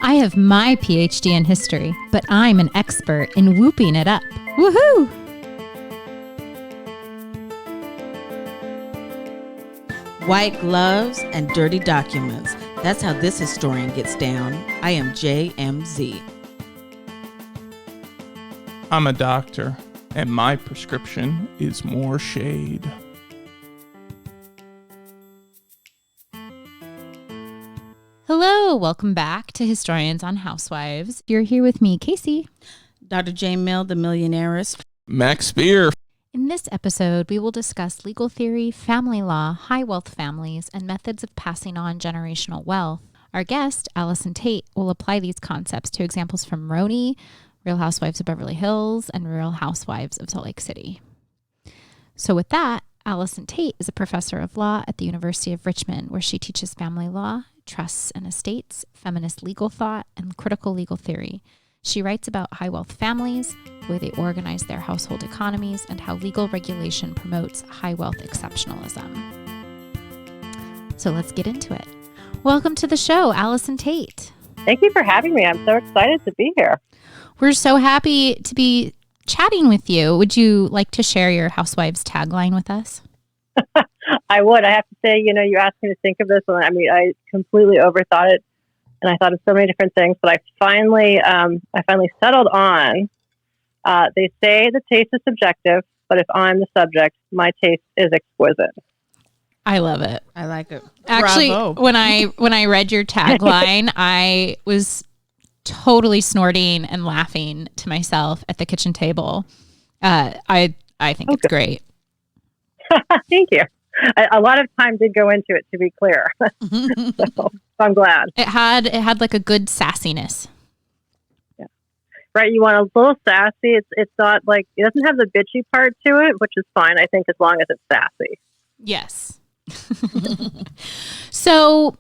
I have my PhD in history, but I'm an expert in whooping it up. Woohoo! White gloves and dirty documents. That's how this historian gets down. I am JMZ. I'm a doctor, and my prescription is more shade. Hello, welcome back to Historians on Housewives. You're here with me, Casey. Dr. Jane Mill, the millionairist. Max Spear. In this episode, we will discuss legal theory, family law, high wealth families, and methods of passing on generational wealth. Our guest, Allison Tate, will apply these concepts to examples from Roni, Real Housewives of Beverly Hills, and Real Housewives of Salt Lake City. So with that, Allison Tate is a professor of law at the University of Richmond, where she teaches family law, trusts and estates, feminist legal thought, and critical legal theory. She writes about high wealth families, the way they organize their household economies, and how legal regulation promotes high wealth exceptionalism. So let's get into it. Welcome to the show, Allison Tate. Thank you for having me. I'm so excited to be here. We're so happy to be chatting with you. Would you like to share your Housewives tagline with us? I would. I have to say, you asked me to think of this, and I completely overthought it, and I thought of so many different things. But I finally settled on. They say the taste is subjective, but if I'm the subject, my taste is exquisite. I love it. I like it. Actually, Bravo. when I read your tagline, I was totally snorting and laughing to myself at the kitchen table. I think it's great. Thank you. A lot of time did go into it, to be clear. So I'm glad. It had like a good sassiness. Yeah. Right. You want a little sassy. It's not like, it doesn't have the bitchy part to it, which is fine, I think, as long as it's sassy. Yes. So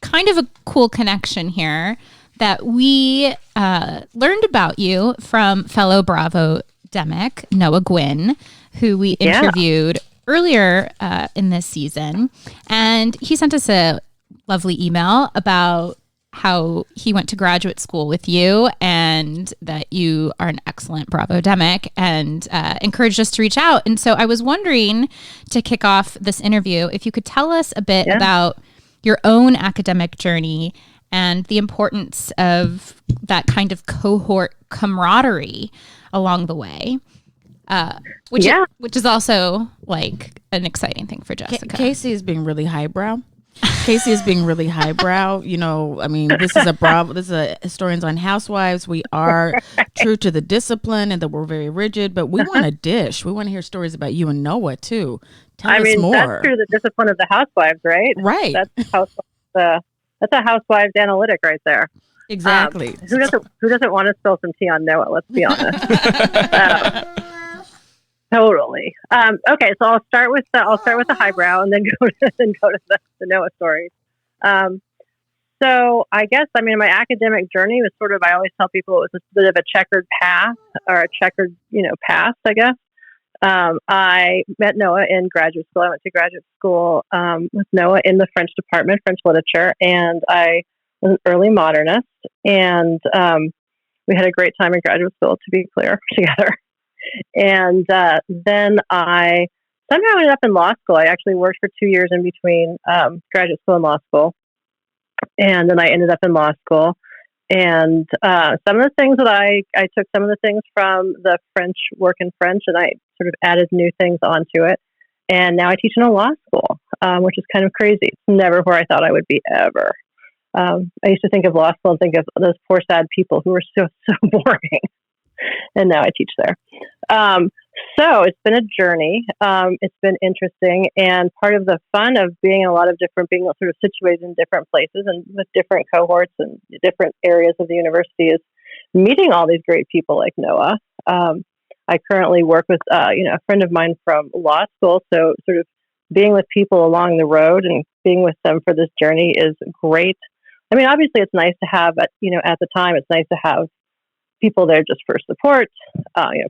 kind of a cool connection here that we learned about you from fellow Bravo demic, Noah Gwynn, who we interviewed earlier in this season. And he sent us a lovely email about how he went to graduate school with you and that you are an excellent Bravo demic, and encouraged us to reach out. And so I was wondering, to kick off this interview, if you could tell us a bit about your own academic journey and the importance of that kind of cohort camaraderie along the way. Which is also like an exciting thing for Jessica. Casey is being really highbrow. This is a Bravo. This is a Historians on Housewives. We are true to the discipline and that we're very rigid, but we want to dish. We want to hear stories about you and Noah too. Tell us more. That's true to the discipline of the housewives, right? Right. That's a housewives analytic right there. Exactly. Who doesn't want to spill some tea on Noah? Let's be honest. Totally. Okay, so I'll start with the highbrow and then go to the Noah stories. So I guess my academic journey was sort of, I always tell people it was a bit of a checkered path, or a checkered past, I guess. I met Noah in graduate school. I went to graduate school with Noah in the French department, French literature, and I was an early modernist, and we had a great time in graduate school, to be clear, together. And then I somehow ended up in law school. I actually worked for 2 years in between graduate school and law school. And then I ended up in law school. And some of the things that I took some of the things from the French work in French, and I sort of added new things onto it. And now I teach in a law school, which is kind of crazy. It's never where I thought I would be ever. I used to think of law school and think of those poor, sad people who were so boring. And now I teach there. So it's been a journey. It's been interesting. And part of the fun of being being sort of situated in different places and with different cohorts and different areas of the university is meeting all these great people like Noah. I currently work with, a friend of mine from law school. So sort of being with people along the road and being with them for this journey is great. Obviously it's nice to have, at the time, it's nice to have people there just for support,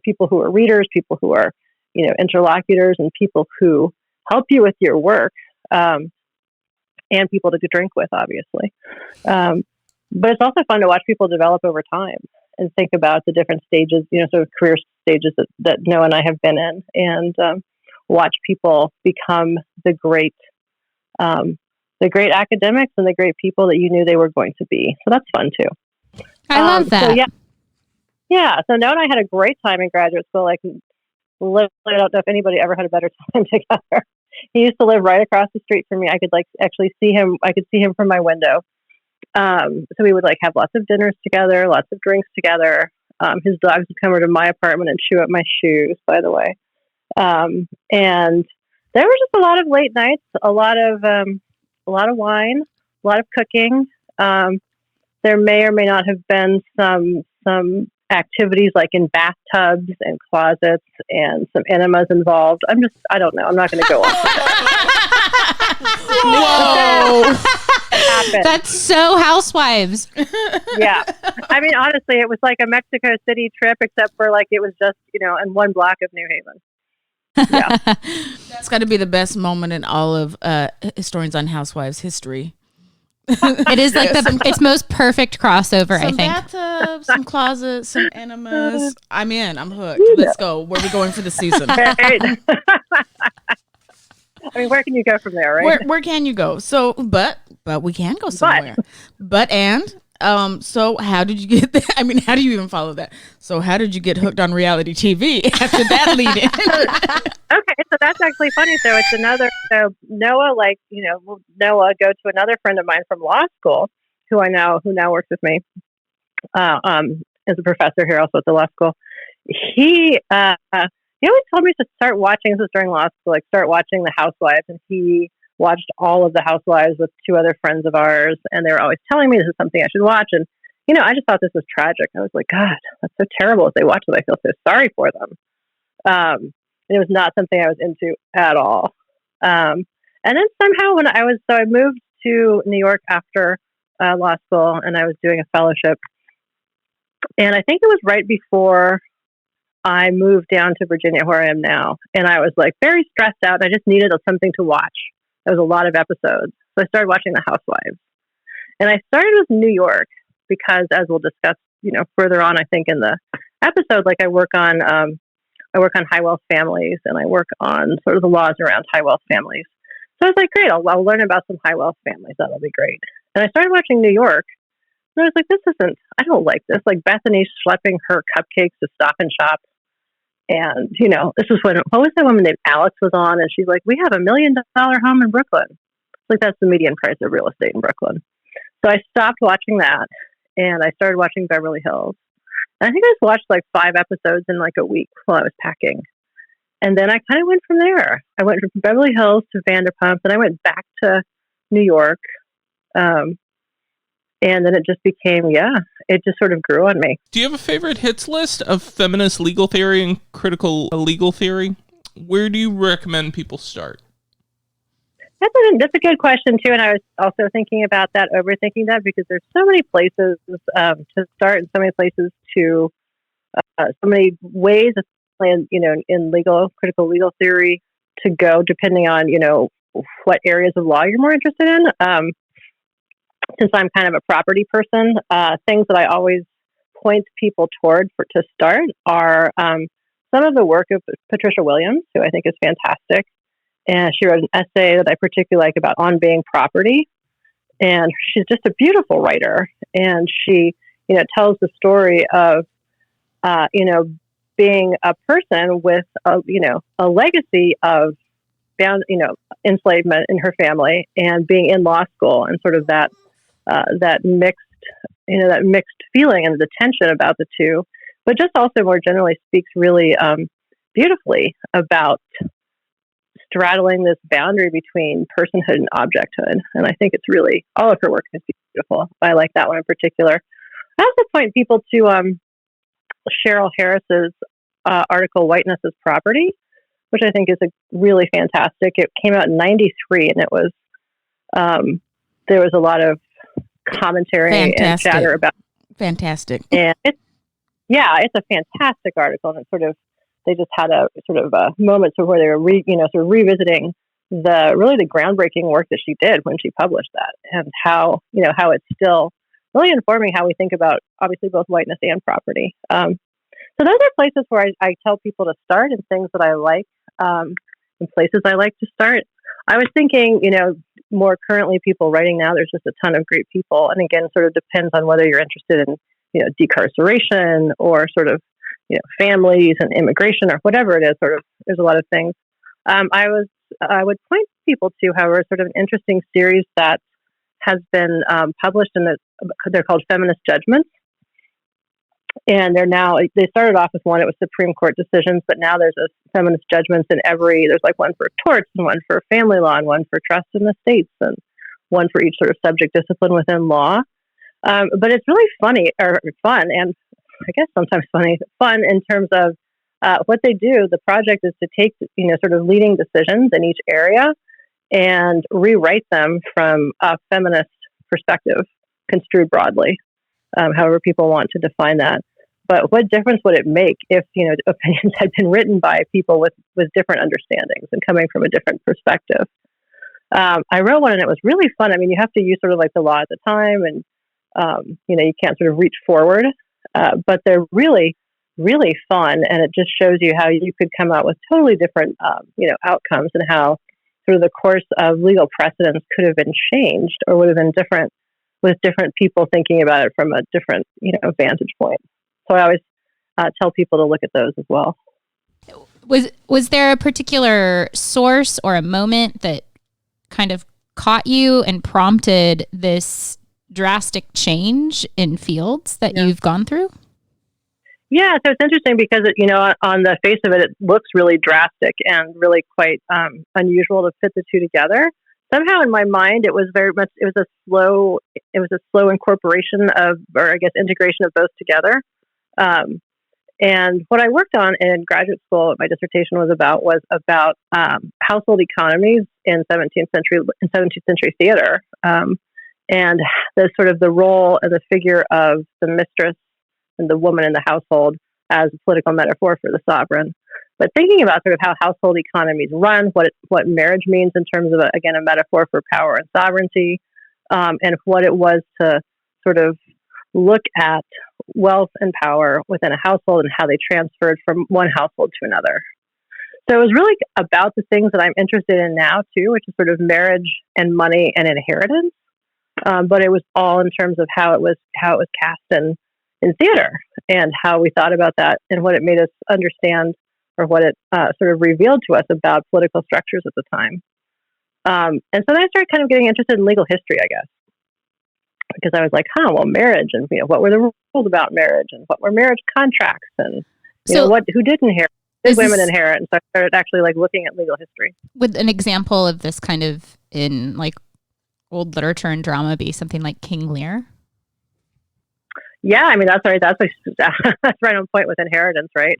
people who are readers, people who are, interlocutors, and people who help you with your work, and people to drink with, obviously. But it's also fun to watch people develop over time and think about the different stages, sort of career stages that Noah and I have been in, and watch people become the great academics and the great people that you knew they were going to be. So that's fun too. I love that. So yeah. So Noah and I had a great time in graduate school. Like, literally, I don't know if anybody ever had a better time together. He used to live right across the street from me. I could actually see him. I could see him from my window. So we would have lots of dinners together, lots of drinks together. His dogs would come over to my apartment and chew up my shoes, by the way. And there were just a lot of late nights, a lot of wine, a lot of cooking. There may or may not have been some activities like in bathtubs and closets and some enemas involved. I don't know. I'm not going to go on. Whoa. That's so Housewives. Yeah. I mean, honestly, it was like a Mexico City trip, except for it was just, in one block of New Haven. Yeah. That's got to be the best moment in all of Historians on Housewives history. It is it's most perfect crossover, I think. Bathtubs, some closets, some enemas. I'm in. I'm hooked. Let's go. Where are we going for the season? Right. I mean, where can you go from there, right? Where can you go? So, but we can go somewhere. So how did you get there? I mean, how do you even follow that? So how did you get hooked on reality TV after that lead-in? Okay, so that's actually funny. So it's so Noah, Noah go to another friend of mine from law school who now works with me, as a professor here also at the law school. He always told me to start watching, this was during law school, start watching The Housewives, and he watched all of The Housewives with two other friends of ours, and they were always telling me this is something I should watch. And, I just thought this was tragic. I was like, God, that's so terrible. If they watch it, I feel so sorry for them. And it was not something I was into at all. And then somehow I moved to New York after law school, and I was doing a fellowship. And I think it was right before I moved down to Virginia, where I am now. And I was very stressed out. And I just needed something to watch. There was a lot of episodes. So I started watching The Housewives. And I started with New York because, as we'll discuss, further on, I think in the episode, I work on high wealth families, and I work on sort of the laws around high wealth families. So I was like, great, I'll learn about some high wealth families. That'll be great. And I started watching New York. And I was like, I don't like this. Bethany schlepping her cupcakes to Stop and Shop. And, this was what was that woman named Alex was on? And she's like, we have $1 million home in Brooklyn. It's that's the median price of real estate in Brooklyn. So I stopped watching that, and I started watching Beverly Hills. And I think I just watched 5 episodes in a week while I was packing. And then I kind of went from there. I went from Beverly Hills to Vanderpump, and I went back to New York. And then it just became, it just sort of grew on me. Do you have a favorite hits list of feminist legal theory and critical legal theory? Where do you recommend people start? That's a good question, too. And I was also thinking about that, overthinking that, because there's so many places to start and so many places to, so many ways, in critical legal theory to go, depending on, what areas of law you're more interested in. Since I'm kind of a property person, things that I always point people toward to start are some of the work of Patricia Williams, who I think is fantastic. And she wrote an essay that I particularly like about on being property. And she's just a beautiful writer. And she, tells the story of, being a person with, a legacy of enslavement in her family, and being in law school, and sort of that mixed feeling and the tension about the two, but just also more generally speaks really beautifully about straddling this boundary between personhood and objecthood. And I think it's really, all of her work is beautiful. I like that one in particular. I also point people to Cheryl Harris's article, Whiteness is Property, which I think is really fantastic. It came out in 93, and it was, there was a lot of commentary and chatter about fantastic. And it's a fantastic article, and it's sort of, they just had a sort of a moment where they were sort of revisiting the groundbreaking work that she did when she published that, and how it's still really informing how we think about, obviously, both whiteness and property. So those are places where I tell people to start, and things that I like, and places I like to start. I was thinking, more currently, people writing now, there's just a ton of great people. And again, sort of depends on whether you're interested in, decarceration or sort of, families and immigration or whatever it is. Sort of, there's a lot of things. I would point people to, however, sort of an interesting series that has been published they're called Feminist Judgments. And they started off with one, it was Supreme Court decisions, but now there's a feminist judgments there's like one for torts and one for family law and one for trust in the states and one for each sort of subject discipline within law. But it's really funny or fun, and I guess sometimes fun in terms of what they do. The project is to take, sort of leading decisions in each area and rewrite them from a feminist perspective, construed broadly. However people want to define that. But what difference would it make if, opinions had been written by people with different understandings and coming from a different perspective? I wrote one and it was really fun. I mean, you have to use sort of like the law at the time and, you can't sort of reach forward, but they're really, really fun. And it just shows you how you could come out with totally different, outcomes, and how sort of the course of legal precedents could have been changed or would have been different with different people thinking about it from a different, vantage point. So I always tell people to look at those as well. Was there a particular source or a moment that kind of caught you and prompted this drastic change in fields that you've gone through? Yeah, so it's interesting because, on the face of it, it looks really drastic and really quite unusual to fit the two together. Somehow in my mind, it was a slow incorporation integration of both together. And what I worked on in graduate school, my dissertation was about household economies in 17th century theater, and the role and the figure of the mistress and the woman in the household as a political metaphor for the sovereign. But thinking about sort of how household economies run, what marriage means in terms of a metaphor for power and sovereignty, and what it was to sort of look at wealth and power within a household and how they transferred from one household to another. So it was really about the things that I'm interested in now too, which is sort of marriage and money and inheritance. But it was all in terms of how it was cast in theater and how we thought about that and what it made us understand, or what it sort of revealed to us about political structures at the time. And so then I started kind of getting interested in legal history, I guess, because I was like, marriage, and what were the rules about marriage, and what were marriage contracts, and who did inherit, did women inherit? And so I started actually looking at legal history. Would an example of this kind of in old literature and drama be something like King Lear? Yeah, I mean that's right. That's right on point with inheritance, right?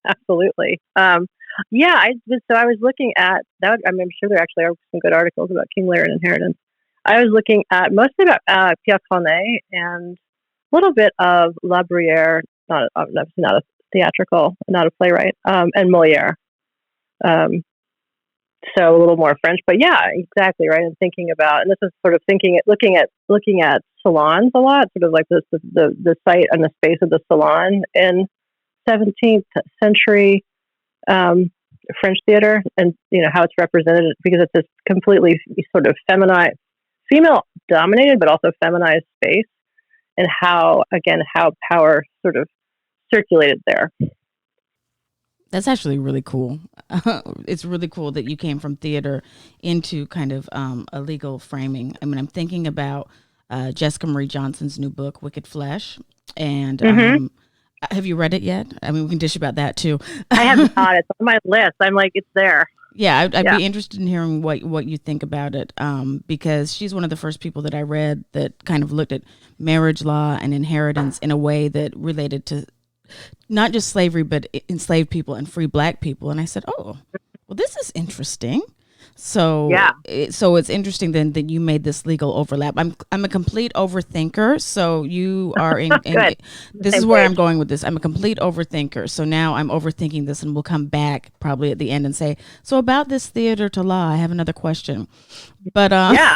Absolutely. I was looking at that. I mean, I'm sure there actually are some good articles about King Lear and inheritance. I was looking at mostly about Pierre Corneille and a little bit of La Bruyere, not a theatrical, not a playwright, and Moliere. So a little more French, but yeah, exactly right. And thinking about, and this is sort of looking at salons a lot, sort of like the site and the space of the salon in 17th century French theater, and how it's represented, because it's this completely sort of female dominated, but also feminized space, and how power sort of circulated there. That's actually really cool. It's really cool that you came from theater into kind of a legal framing. I mean, I'm thinking about Jessica Marie Johnson's new book, Wicked Flesh. And have you read it yet? I mean, we can dish about that too. I have not. It's on my list. I'm like, it's there. Yeah, I'd be interested in hearing what you think about it, because she's one of the first people that I read that kind of looked at marriage law and inheritance in a way that related to not just slavery, but enslaved people and free Black people. And I said, oh, well, this is interesting. So Yeah. So it's interesting then that you made this legal overlap. I'm a complete overthinker. So you are in Good. this Same is where page. I'm going with this. I'm a complete overthinker. So now I'm overthinking this, and we'll come back probably at the end and say, so about this theater to law, I have another question. But Yeah,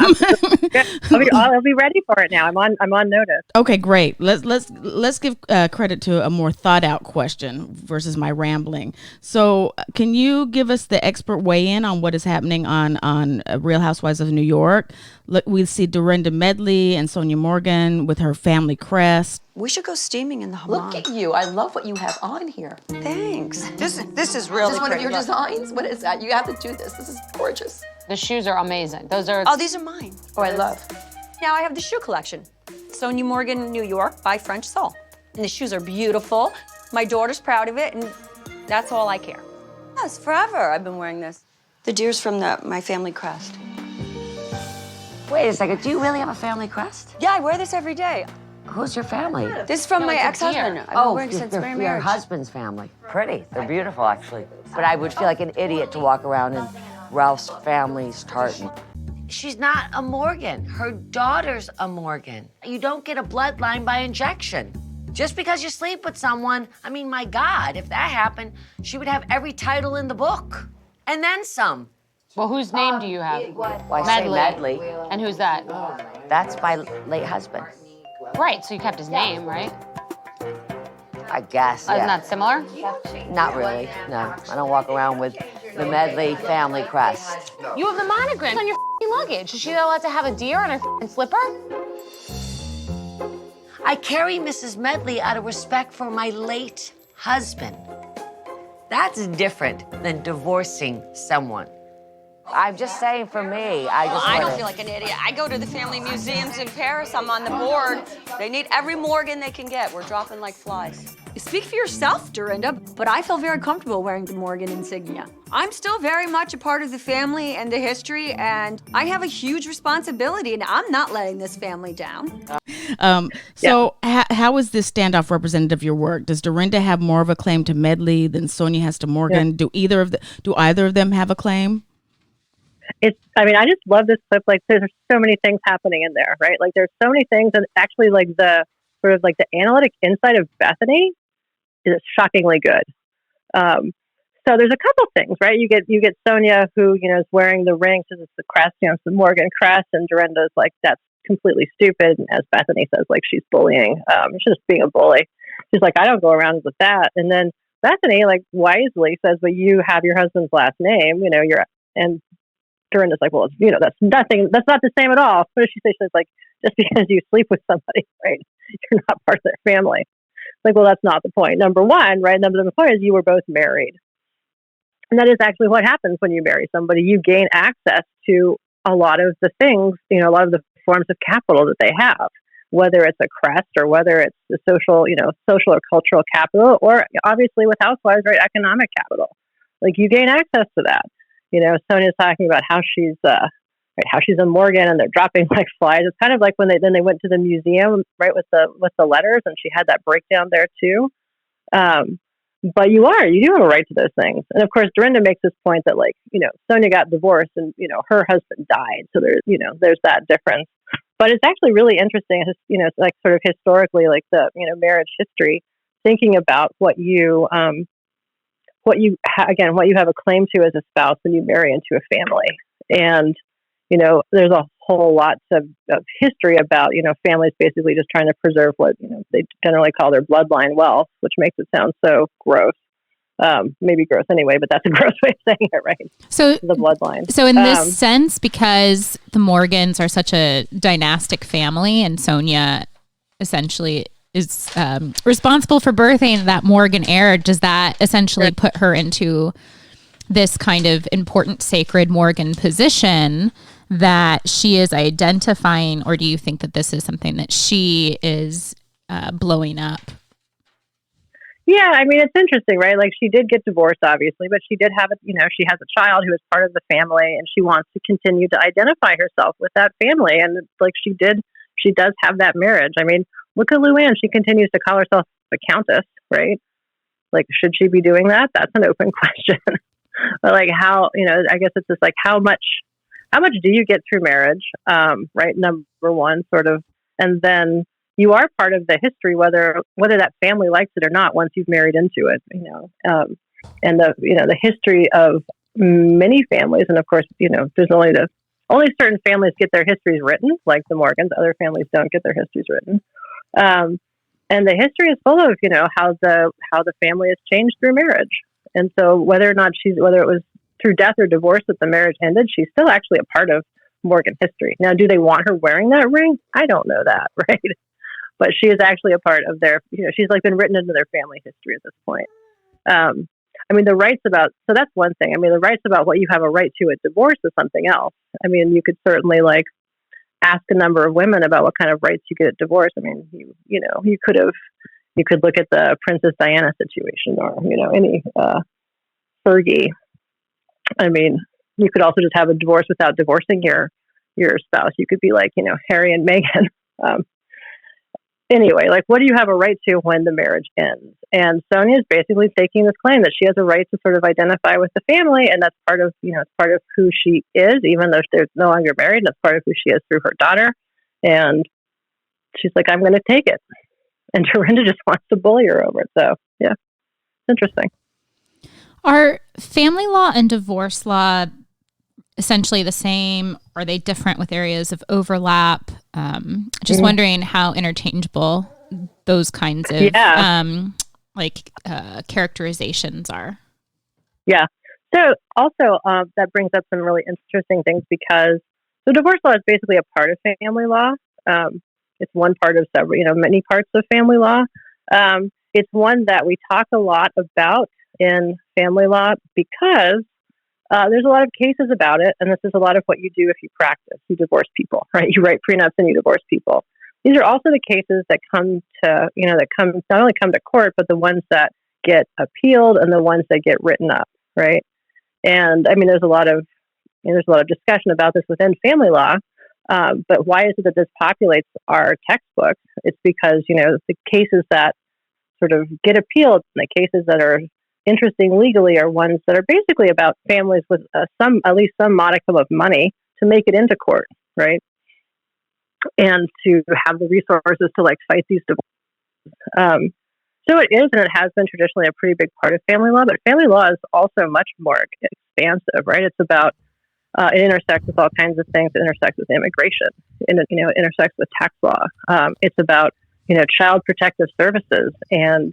good. I'll be ready for it now. I'm on notice. Okay, great. Let's give credit to a more thought out question versus my rambling. So, can you give us the expert weigh in on what is happening on Real Housewives of New York? Look, we see Dorinda Medley and Sonia Morgan with her family crest. We should go steaming in the hammam. Look at you. I love what you have on here. Thanks. This is really Is this one of pretty. your Look. designs? What is that? You have to do this. This is gorgeous. The shoes are amazing. Those are. Oh, these are mine. Oh, I love. Now I have the shoe collection. Sonia Morgan, New York, by French Soul. And the shoes are beautiful. My daughter's proud of it, and that's all I care. Yes, forever I've been wearing this. The deer's from my family crest. Wait a second. Do you really have a family crest? Yeah, I wear this every day. Who's your family? This is from No, my it's a ex-husband. deer. I've been wearing it since my your marriage. husband's family. Pretty. They're beautiful, actually. But I would feel like an idiot to walk around in Ralph's family's tartan. She's not a Morgan. Her daughter's a Morgan. You don't get a bloodline by injection. Just because you sleep with someone, I mean, my God, if that happened, she would have every title in the book. And then some. Well, whose name do you have? Well, I say Medley. And who's that? That's my late husband. Right, so you kept his name, right? I guess, Isn't yeah. that similar? Not really, no. I don't walk around with the Medley family crest. You have the monogram on your luggage. Is she allowed to have a deer on her slipper? I carry Mrs. Medley out of respect for my late husband. That's different than divorcing someone. I'm just saying for me, I don't feel like an idiot. I go to the family museums in Paris. I'm on the board. They need every Morgan they can get. We're dropping like flies. Speak for yourself, Dorinda, but I feel very comfortable wearing the Morgan insignia. I'm still very much a part of the family and the history, and I have a huge responsibility, and I'm not letting this family down. How is this standoff representative of your work? Does Dorinda have more of a claim to Medley than Sonia has to Morgan? Yeah. Do either of them have a claim? I just love this clip. Like, there's so many things happening in there, right? Like, there's so many things, and actually, like, the sort of like the analytic insight of Bethany is shockingly good. So there's a couple things, right? You get Sonia, who is wearing the ring, so it's the crest, it's the Morgan crest, and Dorinda's like, that's completely stupid. And as Bethany says, like, she's bullying. She's just being a bully. She's like, I don't go around with that. And then Bethany, like, wisely says, but you have your husband's last name, and Dorinda's like, well, that's nothing. That's not the same at all. What does she say? She's like, just because you sleep with somebody, right? You're not part of their family. Like, well, that's not the point. Number one, right? The point is you were both married. And that is actually what happens when you marry somebody. You gain access to a lot of the things, a lot of the forms of capital that they have, whether it's a crest or whether it's the social or cultural capital, or obviously with Housewives, right, economic capital. Like, you gain access to that. Sonia's talking about how she's a Morgan, and they're dropping like flies. It's kind of like when they went to the museum, right, with the letters, and she had that breakdown there too. But you do have a right to those things. And of course, Dorinda makes this point that, like, Sonia got divorced and, her husband died. So there's that difference. But it's actually really interesting, it's like sort of historically, like the, marriage history, thinking about what you have a claim to as a spouse when you marry into a family. And, there's a whole lot of history about, families basically just trying to preserve what, they generally call their bloodline wealth, which makes it sound so gross. Maybe gross anyway, but that's a gross way of saying it, right? So the bloodline. So in this sense, because the Morgans are such a dynastic family, and Sonia essentially is responsible for birthing that Morgan heir, does that essentially put her into this kind of important sacred Morgan position that she is identifying, or do you think that this is something that she is blowing up? Yeah, it's interesting, right? Like, she did get divorced, obviously, but she did have she has a child who is part of the family, and she wants to continue to identify herself with that family. And like, she does have that marrianne. Look at Luann. She continues to call herself a countess, right? Like, should she be doing that? That's an open question. But like how, I guess it's just like how much do you get through marriage? Right. Number one, sort of, and then you are part of the history, whether that family likes it or not, once you've married into it, and the history of many families. And of course, there's only certain families get their histories written, like the Morgans. Other families don't get their histories written. And the history is full of, how the family has changed through marriage. And so whether it was through death or divorce that the marriage ended, she's still actually a part of Morgan history. Now, do they want her wearing that ring? I don't know that, right? But she is actually a part of their, she's like been written into their family history at this point. So that's one thing. The rights about what you have a right to at divorce is something else. You could certainly ask a number of women about what kind of rights you get at divorce. You could look at the Princess Diana situation or, any Fergie. You could also just have a divorce without divorcing your spouse. You could be like, Harry and Meghan. Anyway, what do you have a right to when the marriage ends? And Sonia is basically taking this claim that she has a right to sort of identify with the family, and that's part of, it's part of who she is, even though they're no longer married. And that's part of who she is through her daughter. And she's like, I'm going to take it. And Dorinda just wants to bully her over it. So, yeah, it's interesting. Are family law and divorce law essentially the same? Are they different with areas of overlap? Just wondering how interchangeable those kinds of characterizations are. Yeah. So also that brings up some really interesting things because the divorce law is basically a part of family law. It's one part of several, many parts of family law. It's one that we talk a lot about in family law because there's a lot of cases about it, and this is a lot of what you do if you practice. You divorce people, right? You write prenups and you divorce people. These are also the cases that not only come to court, but the ones that get appealed and the ones that get written up, right? And there's a lot of discussion about this within family law. But why is it that this populates our textbooks? It's because the cases that sort of get appealed, and the cases that are interesting legally are ones that are basically about families with at least some modicum of money to make it into court, right? And to have the resources to fight these divorces. So it is, and it has been traditionally a pretty big part of family law, but family law is also much more expansive, right? It's about, it intersects with all kinds of things. It intersects with immigration, and it intersects with tax law. It's about, child protective services and,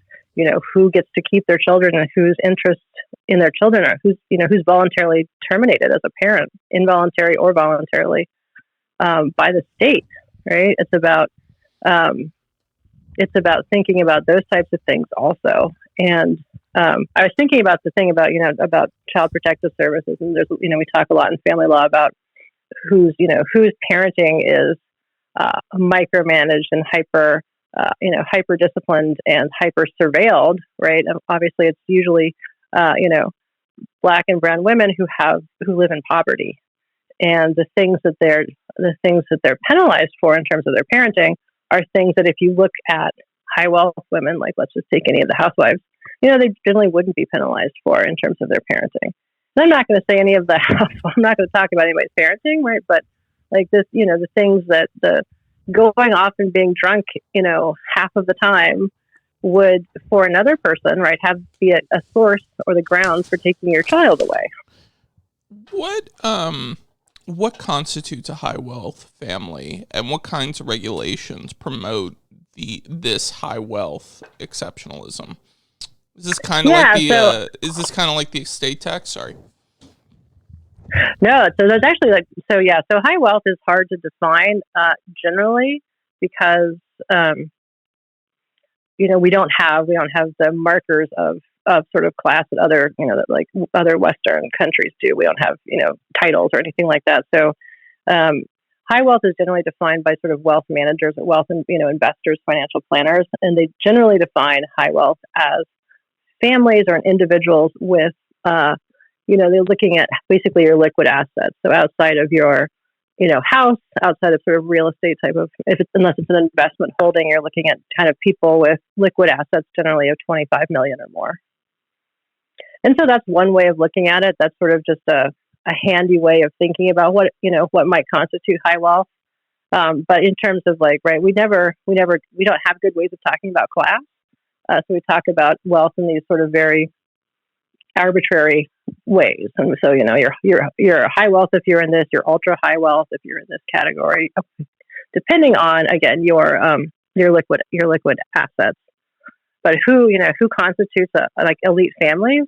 who gets to keep their children and whose interest in their children are, who's voluntarily terminated as a parent, involuntary or voluntarily, by the state, right? It's about thinking about those types of things also. And I was thinking about the thing about, about child protective services, and there's, we talk a lot in family law about whose parenting is micromanaged and hyper disciplined and hyper surveilled, right? And obviously, it's usually Black and brown women who live in poverty, and the things that they're penalized for in terms of their parenting are things that if you look at high wealth women, let's just take any of the housewives, they generally wouldn't be penalized for in terms of their parenting. And I'm not going to say any of the housewives. I'm not going to talk about anybody's parenting, right? But this, the things that the going off and being drunk, half of the time would, for another person, right, be a source or the grounds for taking your child away. What constitutes a high wealth family, and what kinds of regulations promote this high wealth exceptionalism? Is this kind of like the estate tax? Sorry. No, so there's actually so high wealth is hard to define generally because we don't have the markers of sort of class that other other Western countries do. We don't have titles or anything like that. So high wealth is generally defined by sort of wealth managers or wealth and investors, financial planners, and they generally define high wealth as families or individuals with they're looking at basically your liquid assets. So outside of your, house, outside of sort of real estate type of, unless it's an investment holding, you're looking at kind of people with liquid assets generally of 25 million or more. And so that's one way of looking at it. That's sort of just a handy way of thinking about what might constitute high wealth. But in terms of like, right, we don't have good ways of talking about class. So we talk about wealth in these sort of very arbitrary ways. And so, you're high wealth if you're in this, you're ultra high wealth if you're in this category, depending on, again, your liquid assets. But who constitutes like elite families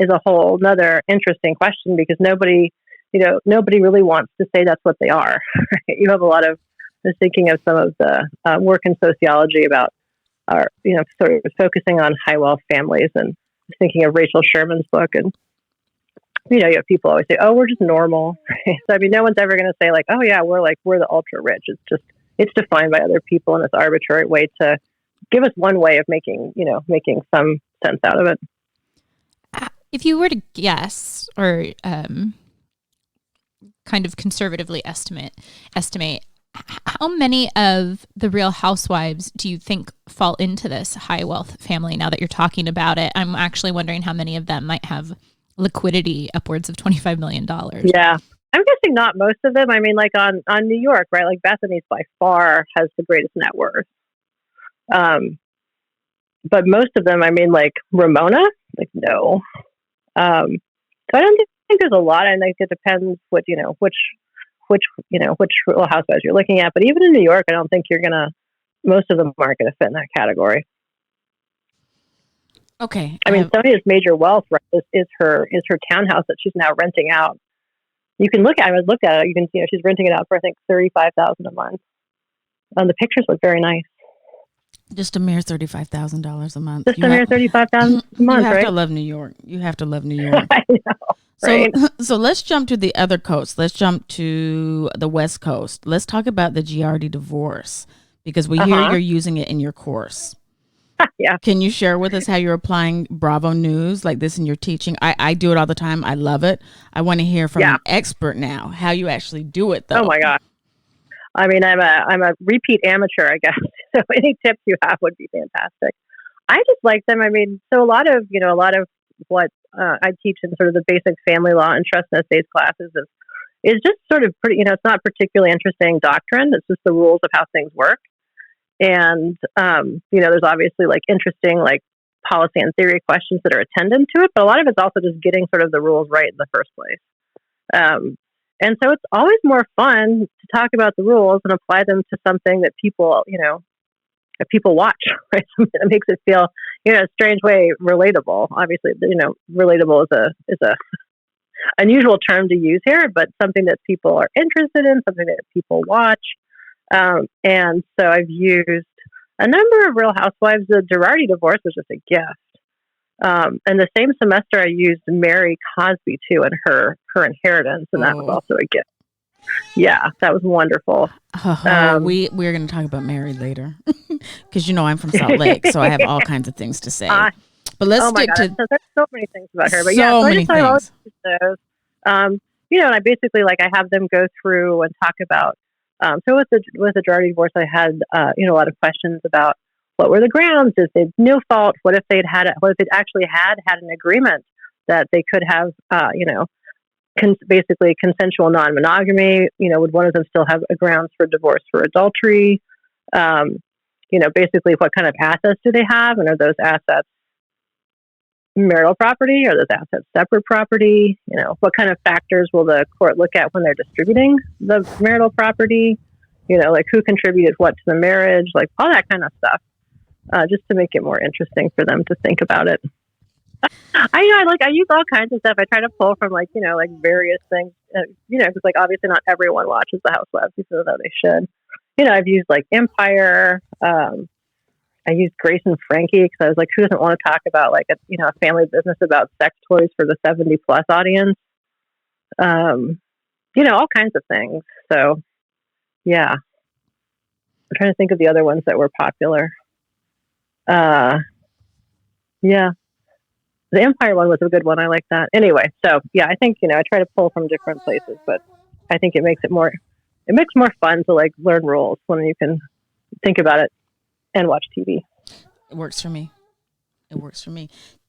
is a whole another interesting question, because nobody really wants to say that's what they are. You have a lot of, I was thinking of some of the work in sociology about sort of focusing on high wealth families, and thinking of Rachel Sherman's book, and you have people always say, "Oh, we're just normal." So I mean, no one's ever going to say like, "Oh yeah, we're the ultra rich." It's defined by other people in this arbitrary way to give us one way of making some sense out of it. If you were to guess, or kind of conservatively estimate, how many of the Real Housewives do you think fall into this high wealth family? Now that you're talking about it, I'm actually wondering how many of them might have liquidity upwards of $25 million. Yeah. I'm guessing not most of them. I mean, like on New York, right? Like Bethany's by far has the greatest net worth. But most of them, I mean, like Ramona, like no. So I don't think there's a lot. I think it depends which Real Housewives you're looking at. But even in New York, I don't think most of them aren't gonna fit in that category. Okay. I mean, Sonia's major wealth, right, is her townhouse that she's now renting out. You can look at it. You can see, she's renting it out for I think $35,000 a month. The pictures look very nice. Just a mere $35,000 a month. Just a mere $35,000 a month. You have right? to love New York. You have to love New York. I know. Right? So let's jump to the other coast. Let's jump to the West Coast. Let's talk about the Girardi divorce, because we hear you're using it in your course. Yeah. Can you share with us how you're applying Bravo News like this in your teaching? I do it all the time. I love it. I want to hear from an expert now how you actually do it, though. Oh my God. I mean, I'm a repeat amateur, I guess. So any tips you have would be fantastic. I just like them. I mean, so a lot of what I teach in sort of the basic family law and trust and estates classes is just sort of pretty, it's not particularly interesting doctrine. It's just the rules of how things work. And, there's obviously like interesting, like policy and theory questions that are attendant to it, but a lot of it's also just getting sort of the rules right in the first place. And so it's always more fun to talk about the rules and apply them to something that people, that people watch, right? Something that makes it feel, in a strange way, relatable. Obviously, relatable is a unusual term to use here, but something that people are interested in, something that people watch. And so I've used a number of Real Housewives. The Girardi divorce was just a gift. And the same semester I used Mary Cosby too, and her inheritance, and that was also a gift. Yeah, that was wonderful. We're going to talk about Mary later, because I'm from Salt Lake, so I have all kinds of things to say. But let's stick to. So there's so many things about her, but so many things. Those. And I basically I have them go through and talk about. So with the Girardi divorce, I had a lot of questions about what were the grounds. Is it no fault? What if they'd actually had an agreement that they could have basically consensual non-monogamy? Would one of them still have a grounds for divorce for adultery? Basically what kind of assets do they have, and are those assets marital property? Are those assets separate property? What kind of factors will the court look at when they're distributing the marital property? Like who contributed what to the marriage, like all that kind of stuff, just to make it more interesting for them to think about it. I use all kinds of stuff. I try to pull from various things, because obviously not everyone watches the Housewives, even though they should. I've used Empire. I used Grace and Frankie, because I was like, who doesn't want to talk about a family business about sex toys for the 70+ audience? All kinds of things. So, yeah. I'm trying to think of the other ones that were popular. Yeah. The Empire one was a good one. I like that. Anyway, so yeah, I think, I try to pull from different places, but I think it makes more fun to learn rules when you can think about it and watch TV. It works for me.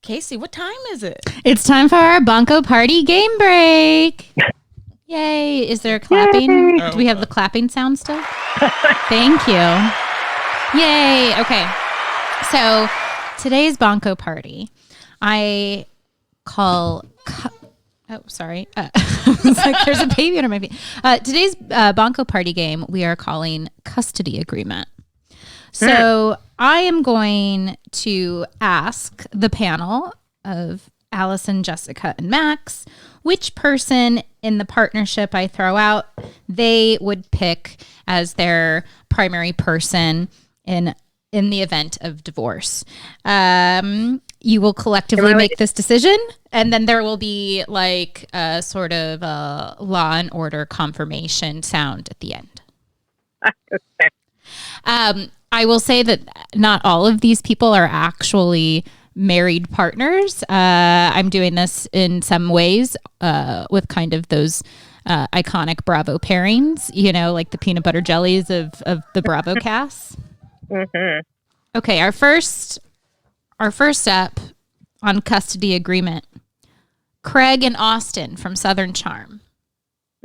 Casey, what time is it? It's time for our Bonko Party game break. Yay. Is there a clapping? Yay. Do we have the clapping sound still? Thank you. Yay. Okay. So today's Bonko Party, I call... Oh, sorry. It's like there's a baby under my feet. Today's Bonko Party game we are calling Custody Agreement. So I am going to ask the panel of Allison, Jessica, and Max which person in the partnership I throw out they would pick as their primary person in the event of divorce. You will collectively make this decision, and then there will be like a sort of a Law and Order confirmation sound at the end. Okay. I will say that not all of these people are actually married partners. I'm doing this in some ways with kind of those iconic Bravo pairings, you know, like the peanut butter jellies of the Bravo cast. Mm-hmm. Okay, our first step on custody agreement. Craig and Austin from Southern Charm.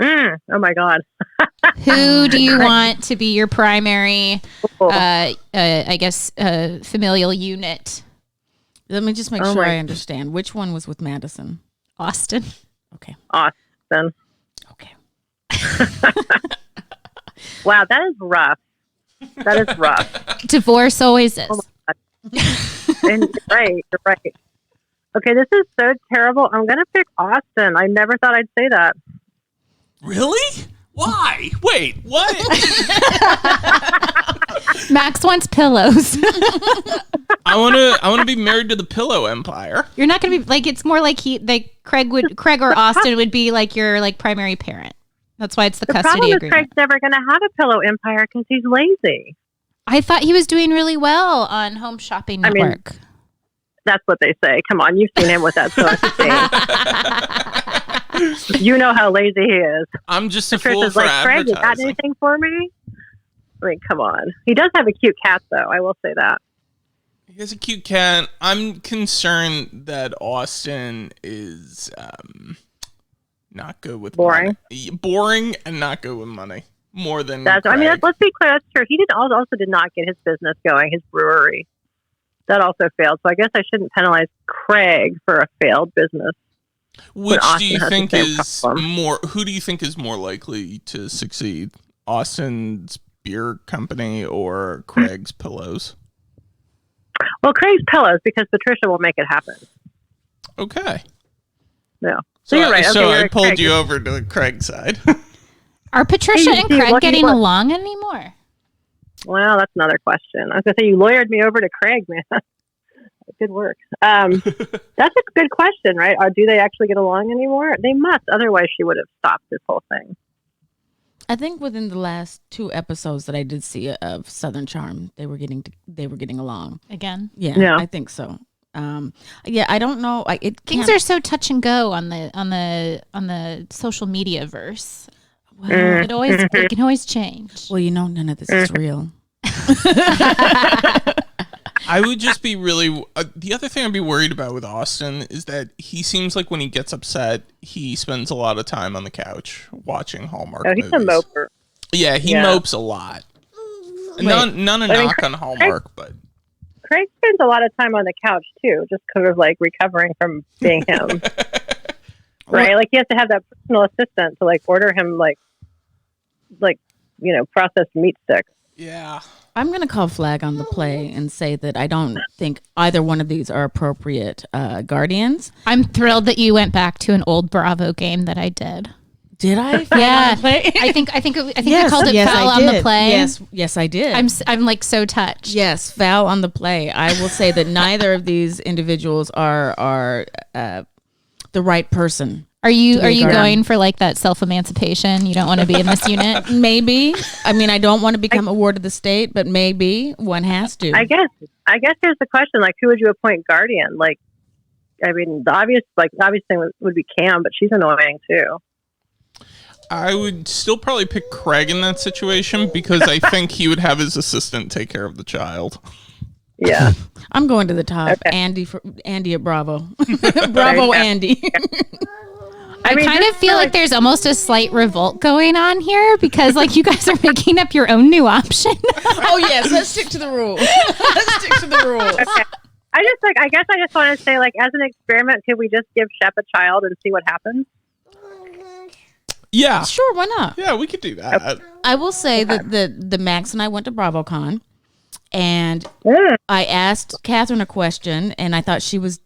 Oh my God. Who do you want to be your primary, I guess, familial unit? Let me just make sure I understand. Which one was with Madison? Austin. Okay. Austin. Okay. Wow, that is rough. That is rough. Divorce always is. Oh my God. And you're right. Okay, this is so terrible. I'm going to pick Austin. I never thought I'd say that. Really? Why? Wait, what? Max wants pillows. I want to be married to the pillow empire. You're not going to be like, it's more like Craig or Austin would be like your like primary parent. That's why it's the custody problem agreement. is Craig's never going to have a pillow empire because he's lazy. I thought he was doing really well on Home Shopping Network. That's what they say. Come on, you've seen him with that sort of thing. You know how lazy he is. I'm just a Patricia's fool for like, Craig, you got advertising. anything for me? I mean, come on. He does have a cute cat, though. I will say that. He has a cute cat. I'm concerned that Austin is not good with Boring. money. Boring and not good with money. More than Let's be clear. That's true. He also did not get his business going, his brewery. That also failed. So I guess I shouldn't penalize Craig for a failed business. Which do you think is more? Who do you think is more likely to succeed? Austin's beer company or Craig's pillows? Well, Craig's pillows, because Patricia will make it happen. Okay. Yeah. So you're right. So okay, I pulled Craig. you over to the Craig side. Are Patricia and Craig getting along anymore? Well, that's another question. I was going to say, you lawyered me over to Craig, man. Good work. That's a good question, right? Do they actually get along anymore? They must. Otherwise, she would have stopped this whole thing. I think within the last 2 episodes that I did see of Southern Charm, they were getting along Again? Yeah. I think so. I don't know. Things are so touch and go on the social media verse. Well, it can always change. Well, none of this is real. I would just be really... the other thing I'd be worried about with Austin is that he seems like when he gets upset, he spends a lot of time on the couch watching Hallmark movies. He's a moper. Yeah, he mopes a lot. None a knock on Hallmark, but... Craig spends a lot of time on the couch, too, just kind of like recovering from being him. Right? Like, he has to have that personal assistant to, like, order him, like processed meat sticks. Yeah. I'm going to call flag on the play and say that I don't think either one of these are appropriate guardians. I'm thrilled that you went back to an old Bravo game that I did. Did I? Yeah. I think I called it foul on the play. Yes, I did. I'm like so touched. Yes, foul on the play. I will say that neither of these individuals are the right person. Are you going for like that self-emancipation? You don't want to be in this unit? Maybe. I mean, I don't want to become a ward of the state, but maybe one has to. I guess here's the question: like, who would you appoint guardian? Like, I mean, the obvious thing would be Cam, but she's annoying too. I would still probably pick Craig in that situation because I think he would have his assistant take care of the child. Yeah. I'm going to the top. Okay. Andy at Bravo. Bravo, Andy. I kind of feel like there's almost a slight revolt going on here because, like, you guys are making up your own new option. Oh yes, let's stick to the rules. Okay. I guess I just want to say, like, as an experiment, could we just give Shep a child and see what happens? Yeah, sure. Why not? Yeah, we could do that. Okay. I will say that the Max and I went to BravoCon. And I asked Catherine a question, and I thought she was,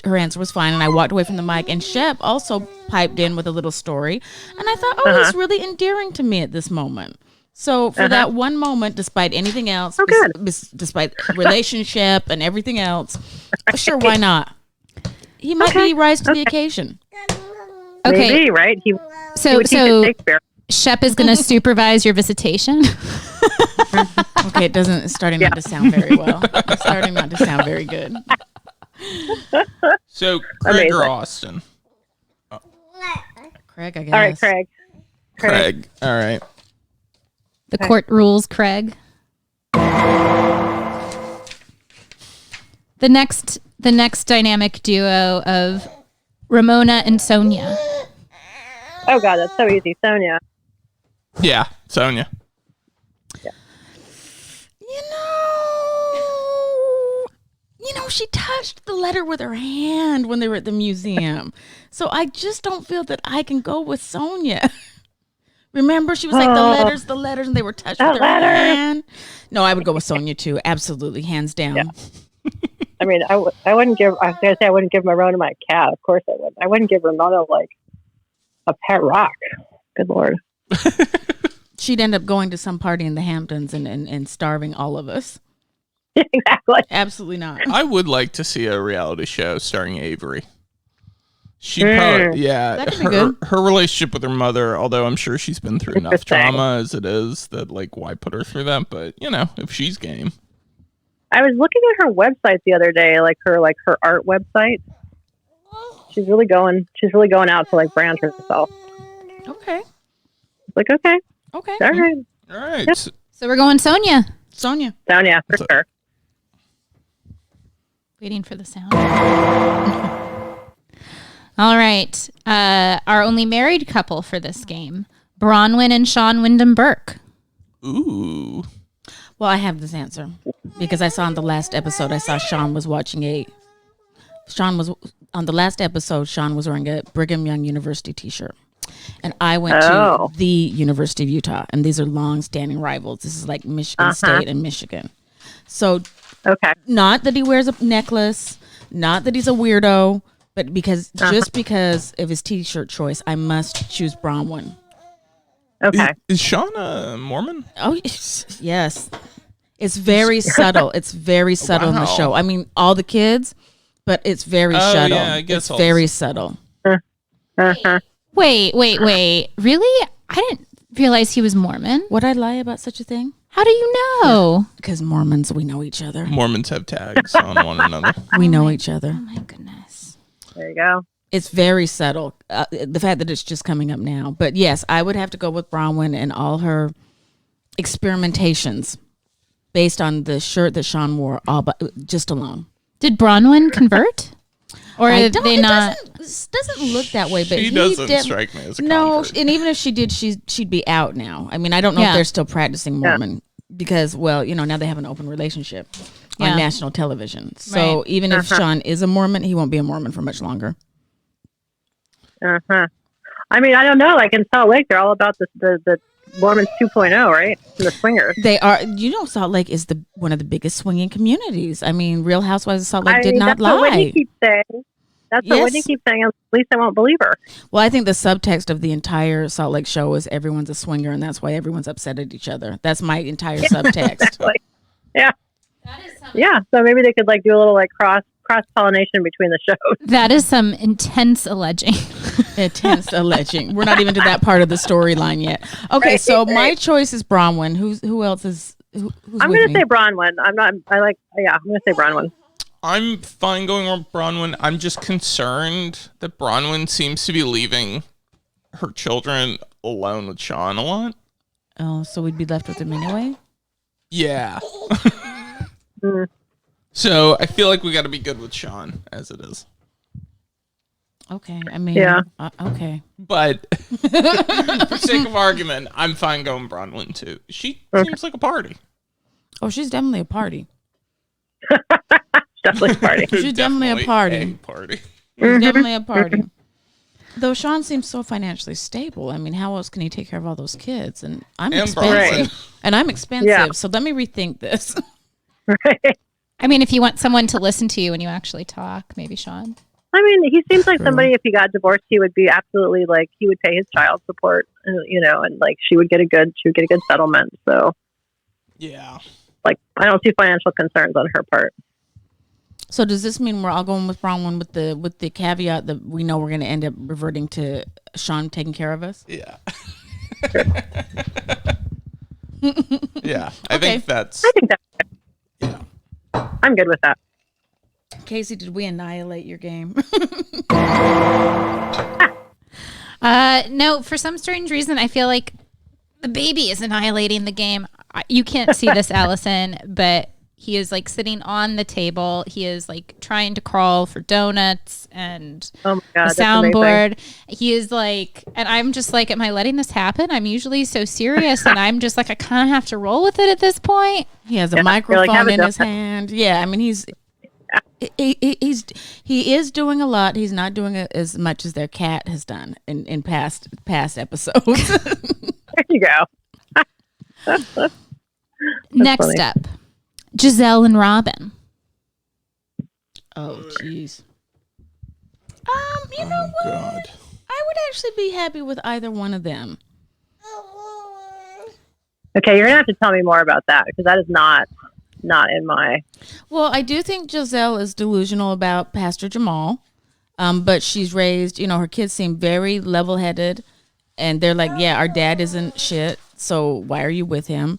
her answer was fine. And I walked away from the mic, and Shep also piped in with a little story. And I thought, he's really endearing to me at this moment. So for that one moment, despite anything else, despite relationship and everything else, sure, why not? He might be rise to the occasion. Okay, maybe, right? So Shep is going to supervise your visitation. Okay, it's starting not to sound very well. It's starting not to sound very good. So, Craig or Austin? Oh. Craig, I guess. All right, Craig. All right. The court rules, Craig. The next dynamic duo of Ramona and Sonia. Oh God, that's so easy, Sonia. Yeah, Sonia. She touched the letter with her hand when they were at the museum. So I just don't feel that I can go with Sonia. Remember, she was like, the letters, and they were touched with her hand. No, I would go with Sonia too. Absolutely, hands down. Yeah. I mean, I wouldn't give, I was going to say I wouldn't give Ramona my cat. Of course I would. I wouldn't give Ramona like a pet rock. Good Lord. She'd end up going to some party in the Hamptons and starving all of us. Exactly. Absolutely not. I would like to see a reality show starring Avery. She probably, her relationship with her mother, although I'm sure she's been through enough trauma as it is that, like, why put her through that? But, if she's game. I was looking at her website the other day, like her art website. She's really going out to like brand herself. Okay. Like, okay. All right. Yep. So we're going Sonia, for sure. Waiting for the sound. All right. Our only married couple for this game, Bronwyn and Sean Wyndham Burke. Ooh. Well, I have this answer because I saw in the last episode, I saw Sean was on the last episode, Sean was wearing a Brigham Young University t-shirt. And I went to the University of Utah, and these are long-standing rivals. This is like Michigan State and Michigan. So, not that he wears a necklace, not that he's a weirdo, but just because of his t-shirt choice, I must choose Bronwyn. Okay. Is Sean a Mormon? Oh, yes. It's very subtle. It's very subtle in the show. I mean, all the kids, but it's very subtle. Yeah, I guess it's very subtle. Wait. Really? I didn't realize he was Mormon. Would I lie about such a thing? How do you know? Because Mormons, we know each other. Mormons have tags on one another. We know each other. Oh, my goodness. There you go. It's very subtle. The fact that it's just coming up now. But yes, I would have to go with Bronwyn and all her experimentations based on the shirt that Sean wore just alone. Did Bronwyn convert? Or It they not? Doesn't look that way, but she doesn't strike me as a convert. And even if she did, she'd be out now. I mean, I don't know if they're still practicing Mormon because, now they have an open relationship on national television. So even if Sean is a Mormon, he won't be a Mormon for much longer. I mean, I don't know. Like in Salt Lake, they're all about the Mormons 2.0, right? The swingers. They are. Salt Lake is one of the biggest swinging communities. I mean, Real Housewives of Salt Lake did not lie. That's what Whitney keeps saying. That's what Whitney keeps saying. At least I won't believe her. Well, I think the subtext of the entire Salt Lake show is everyone's a swinger, and that's why everyone's upset at each other. That's my entire subtext. Exactly. Yeah. Yeah. So maybe they could like do a little like cross pollination between the shows. That is some intense alleging. Intense alleging. We're not even to that part of the storyline yet. Okay, so my choice is Bronwyn. Who else is? Who's I'm going to say Bronwyn. I'm going to say Bronwyn. I'm fine going with Bronwyn. I'm just concerned that Bronwyn seems to be leaving her children alone with Sean a lot. Oh, so we'd be left with him anyway? Yeah. So I feel like we got to be good with Sean as it is. Okay, I mean, Yeah. Okay. But for sake of argument, I'm fine going Bronwyn too. She seems like a party. Oh, she's definitely a party. Definitely a party. She's definitely a party. She's definitely a party. Though Sean seems so financially stable. I mean, how else can he take care of all those kids? And I'm expensive. And I'm expensive. Yeah. So let me rethink this. Right. I mean, if you want someone to listen to you when you actually talk, maybe Sean. I mean, he seems like somebody, if he got divorced, he would be absolutely like, he would pay his child support, you know, and like she would get a good settlement. So Yeah. like, I don't see financial concerns on her part. So does this mean we're all going with Bronwyn with the caveat that we know we're going to end up reverting to Sean taking care of us? Yeah. Yeah. I think that's. Yeah. I'm good with that. Casey, did we annihilate your game? No, for some strange reason, I feel like the baby is annihilating the game. You can't see this, Allison, but he is like sitting on the table. He is like trying to crawl for donuts and Oh my God, the soundboard. He is like, and I'm just like, am I letting this happen? I'm usually so serious, and I'm just like, I kind of have to roll with it at this point. He has a microphone in his hand. Yeah, I mean, he is doing a lot. He's not doing as much as their cat has done in past episodes. There you go. Next funny. up, Giselle and Robin. Oh, jeez. You know Oh, what? God. I would actually be happy with either one of them. Okay, you're gonna have to tell me more about that because that is not in my. Well, I do think Giselle is delusional about Pastor Jamal, but she's raised, her kids seem very level-headed, and they're like, yeah, our dad isn't shit, so why are you with him?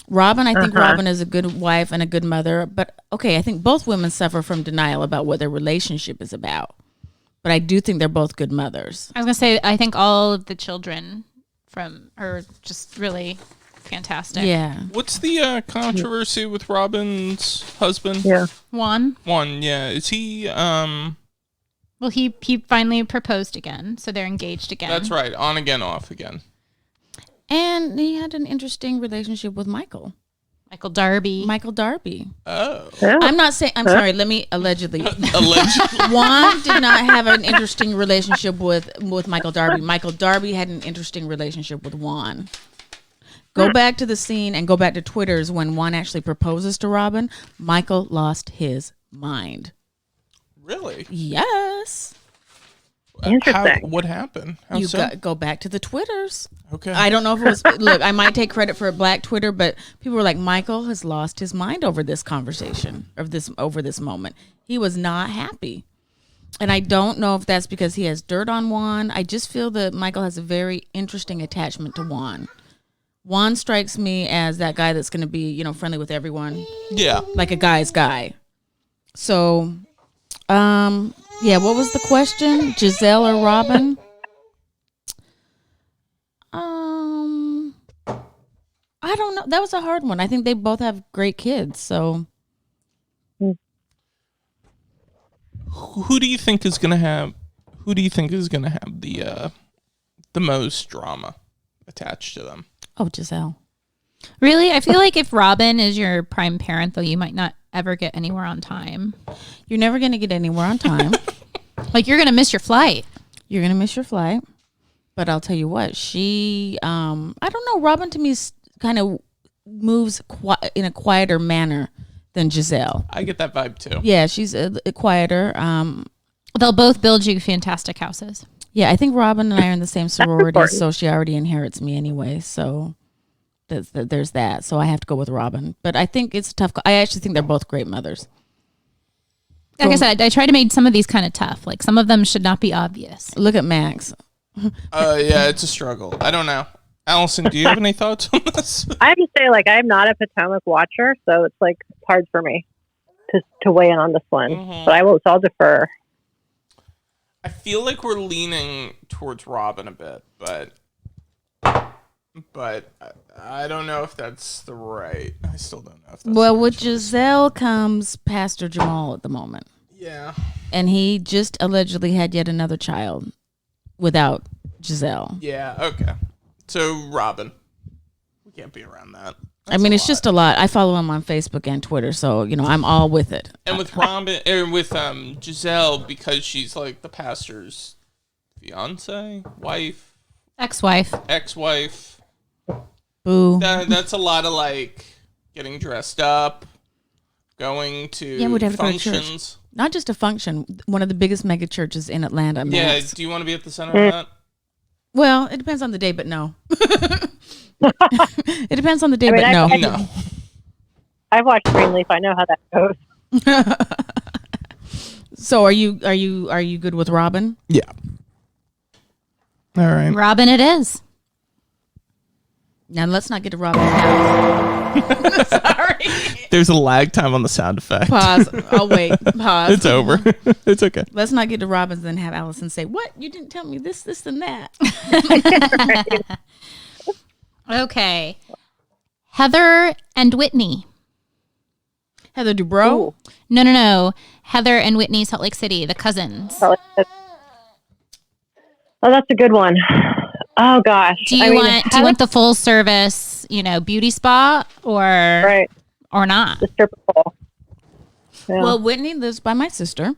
Robin, I think Robin is a good wife and a good mother, but okay, I think both women suffer from denial about what their relationship is about, but I do think they're both good mothers. I was gonna say, I think all of the children from are just really fantastic. Yeah. What's the controversy with Robin's husband? Yeah. Juan, Yeah. Is he? well, he finally proposed again, so they're engaged again. That's right. On again, off again. And he had an interesting relationship with Michael Darby. Oh. Yeah. I'm not saying, I'm sorry, let me allegedly. Allegedly. Juan did not have an interesting relationship with Michael Darby. Michael Darby had an interesting relationship with Juan. Go back to the scene and go back to Twitter's when Juan actually proposes to Robin. Michael lost his mind. Really? Yes. Interesting. What happened? You go back to the Twitters. Okay. I don't know if it was, look, I might take credit for Black Twitter, but people were like, Michael has lost his mind over this conversation, over this moment. He was not happy. And I don't know if that's because he has dirt on Juan. I just feel that Michael has a very interesting attachment to Juan. Juan strikes me as that guy that's going to be, friendly with everyone. Yeah. Like a guy's guy. So, yeah, what was the question? Giselle or Robin? I don't know. That was a hard one. I think they both have great kids, so. Who do you think is gonna have the most drama attached to them? Oh, Giselle. Really? I feel like if Robin is your prime parent, though, you might not ever get anywhere on time. You're never going to get anywhere on time. Like, you're going to miss your flight. You're going to miss your flight. But I'll tell you what, she, I don't know, Robin to me kind of moves in a quieter manner than Giselle. I get that vibe too. Yeah, she's quieter. They'll both build you fantastic houses. Yeah, I think Robin and I are in the same sorority, so she already inherits me anyway. So there's that. So I have to go with Robin. But I think it's tough. I actually think they're both great mothers. Like I said, I try to make some of these kind of tough. Like, some of them should not be obvious. Look at Max. Yeah, it's a struggle. I don't know. Allison, do you have any thoughts on this? I have to say, like, I'm not a Potomac watcher, so it's like hard for me to weigh in on this one. Mm-hmm. But so I'll defer. I feel like we're leaning towards Robin a bit, but but I don't know if that's the right. I still don't know if that's well, with Giselle comes Pastor Jamal at the moment. Yeah. And he just allegedly had yet another child without Giselle. Yeah, okay. So, Robin. We can't be around that. It's just a lot. I follow him on Facebook and Twitter, so, I'm all with it. And with Robin, or with Giselle, because she's like the pastor's fiance, wife, ex-wife. Boo. That's a lot of like getting dressed up, going to functions. Not just a function, one of the biggest mega churches in Atlanta. Yeah, do you want to be at the center of that? Well, it depends on the day, but no. It depends on the day, but no. No. I've watched Greenleaf. I know how that goes. So are you good with Robin? Yeah. All right. Robin it is. Now let's not get to Robin now. Sorry. There's a lag time on the sound effect. Pause. I'll wait. Pause. It's over. It's okay. Let's not get to Robin and have Allison say, "What? You didn't tell me this, and that." Okay. Heather and Whitney. Heather Dubrow? No. Heather and Whitney, Salt Lake City, the cousins. Oh, that's a good one. Oh gosh. Do you want the full service, beauty spa or not? The stripper pole. Yeah. Well, Whitney lives by my sister.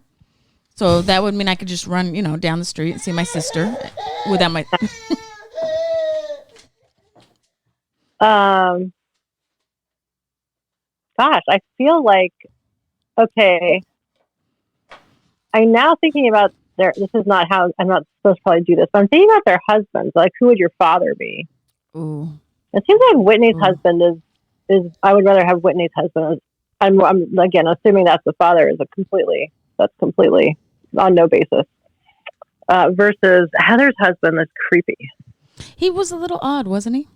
So that would mean I could just run, down the street and see my sister without my Gosh, I feel like, okay, I'm now thinking about this is not how, I'm not supposed to probably do this, but I'm thinking about their husbands. Like, who would your father be? Ooh. It seems like Whitney's husband is, I would rather have Whitney's husband. I'm again, assuming that's the father is completely on no basis. Versus Heather's husband is creepy. He was a little odd, wasn't he?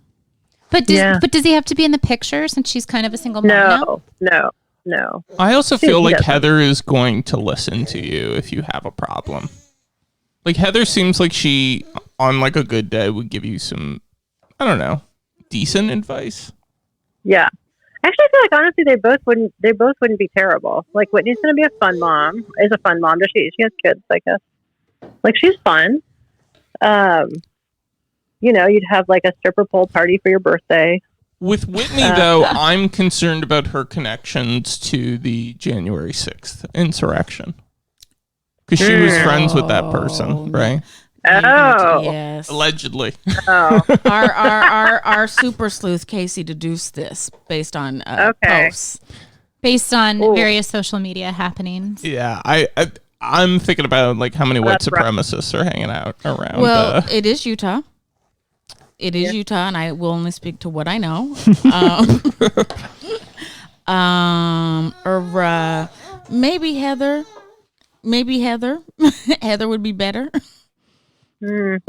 But does he have to be in the picture since she's kind of a single mom now? No. I also feel like Heather is going to listen to you if you have a problem. Like Heather seems like she, on like a good day, would give you some, I don't know, decent advice. Yeah. Actually, I feel like honestly they both wouldn't be terrible. Like Whitney's gonna be a fun mom. Is a fun mom. She has kids, I guess. Like she's fun. You'd have like a stripper pole party for your birthday. With Whitney, though, I'm concerned about her connections to the January 6th insurrection. Because she was friends with that person, right? Oh. Yes. Allegedly. Oh. Our super sleuth, Casey, deduced this based on posts. Based on various social media happenings. Yeah, I'm thinking about like how many white supremacists are hanging out around. Well, it is Utah. It is Utah, and I will only speak to what I know. Maybe Heather. Heather would be better. Well,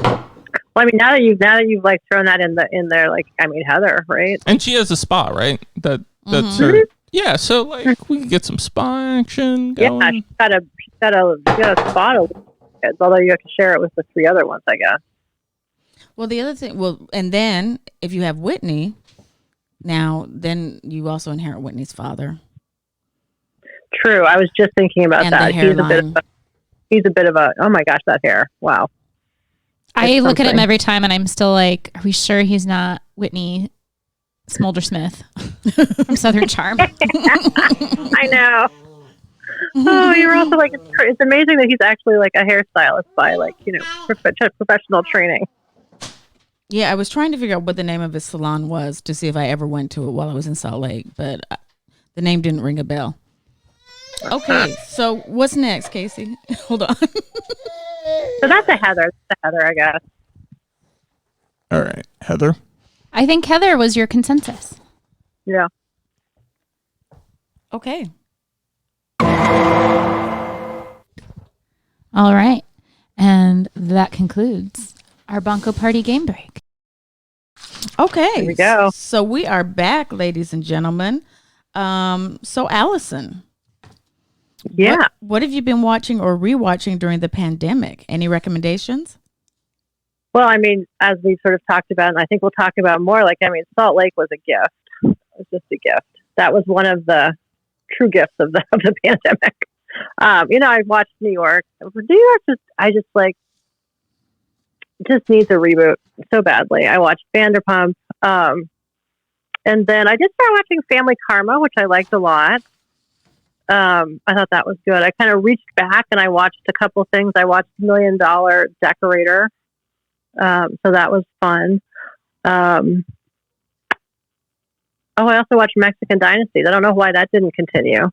I mean, now that you've like thrown that in there, like, I mean, Heather, right? And she has a spa, right? That's her. Yeah, so like we could get some spa action going. Yeah, she's got a spa to kids, although you have to share it with the three other ones, I guess. Well, the other thing, and then if you have Whitney, then you also inherit Whitney's father. True. I was just thinking about and that. He's a bit of a, oh my gosh, that hair. Wow. I look at him every time and I'm still like, are we sure he's not Whitney Smoldersmith from Southern Charm? I know. Oh, you're also like, it's amazing that he's actually like a hairstylist by like, professional training. Yeah, I was trying to figure out what the name of his salon was to see if I ever went to it while I was in Salt Lake, but the name didn't ring a bell. Okay, so what's next, Casey? Hold on. So that's a Heather. That's a Heather, I guess. All right, Heather. I think Heather was your consensus. Yeah. Okay. All right. And that concludes our Bonko Party game break. Okay. Here we go. So we are back, ladies and gentlemen. So Allison. Yeah. What have you been watching or rewatching during the pandemic? Any recommendations? Well, I mean, as we sort of talked about, and I think we'll talk about more, like, I mean, Salt Lake was a gift. It was just a gift. That was one of the true gifts of the pandemic. I watched New York. New York just needs a reboot so badly. I watched Vanderpump. And then I did start watching Family Karma, which I liked a lot. I thought that was good. I kind of reached back and I watched a couple things. I watched $1 Million Decorator. So that was fun. I also watched Mexican Dynasties. I don't know why that didn't continue.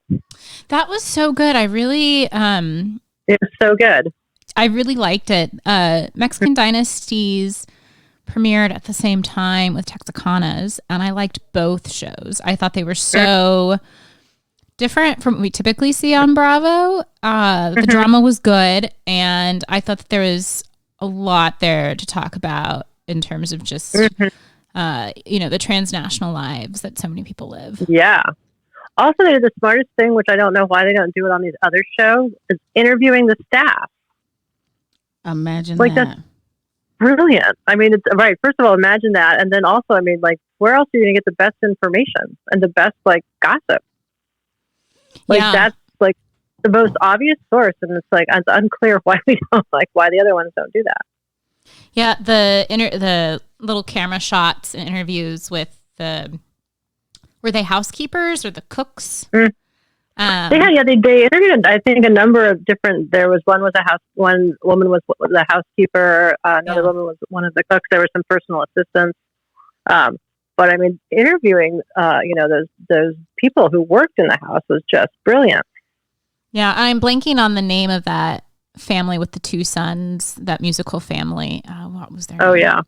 That was so good. I really it was so good. I really liked it. Mexican Dynasties premiered at the same time with Texacanas, and I liked both shows. I thought they were so different from what we typically see on Bravo. The drama was good, and I thought that there was a lot there to talk about in terms of just the transnational lives that so many people live. Yeah. Also, they did the smartest thing, which I don't know why they don't do it on these other shows, is interviewing the staff. Imagine that. That's brilliant. I mean, it's right. First of all, imagine that. And then also, I mean, like, where else are you going to get the best information and the best, like, gossip? Like, that's, like, the most obvious source. And it's, like, it's unclear why we don't, like, why the other ones don't do that. Yeah, the little camera shots and interviews with were they housekeepers or the cooks? They interviewed, I think, a number of different. There was one woman was a housekeeper, another woman was one of the cooks. There were some personal assistants, but I mean, interviewing those people who worked in the house was just brilliant. Yeah, I'm blanking on the name of that family with the two sons, that musical family. What was their name? Oh yeah,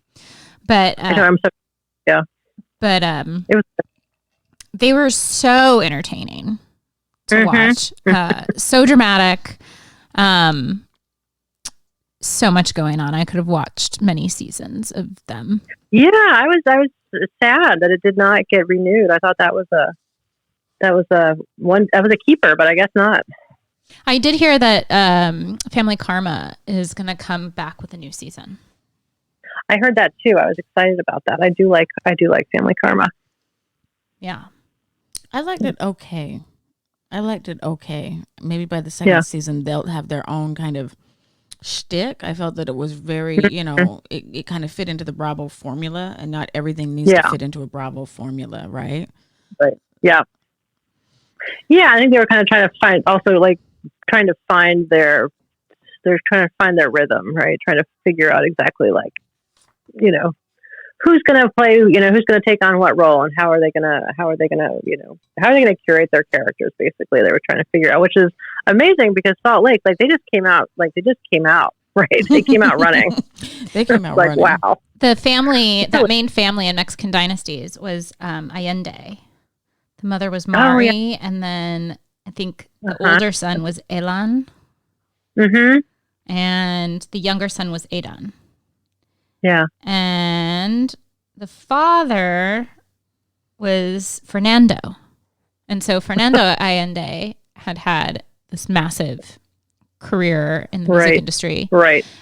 but But it was. They were so entertaining to watch. So dramatic. So much going on. I could have watched many seasons of them. Yeah, I was sad that it did not get renewed. I thought that was a keeper, but I guess not. I did hear that Family Karma is going to come back with a new season. I heard that too. I was excited about that. I do like Family Karma. Yeah. I liked it okay. Maybe by the second season, they'll have their own kind of shtick. I felt that it was very, it kind of fit into the Bravo formula, and not everything needs to fit into a Bravo formula, right? Right. Yeah. Yeah, I think they were kind of trying to find their rhythm, right? Trying to figure out exactly, like, who's going to play, who's going to take on what role, and how are they going to curate their characters? Basically, they were trying to figure out, which is amazing because Salt Lake, like, they just came out, right? They came out running. They came out like, running. wow. The family, that main family in Mexican Dynasties was Allende. The mother was Mari, and then I think the older son was Elan. And the younger son was Adan. Yeah. And the father was Fernando. And so Fernando Allende had this massive career in the music industry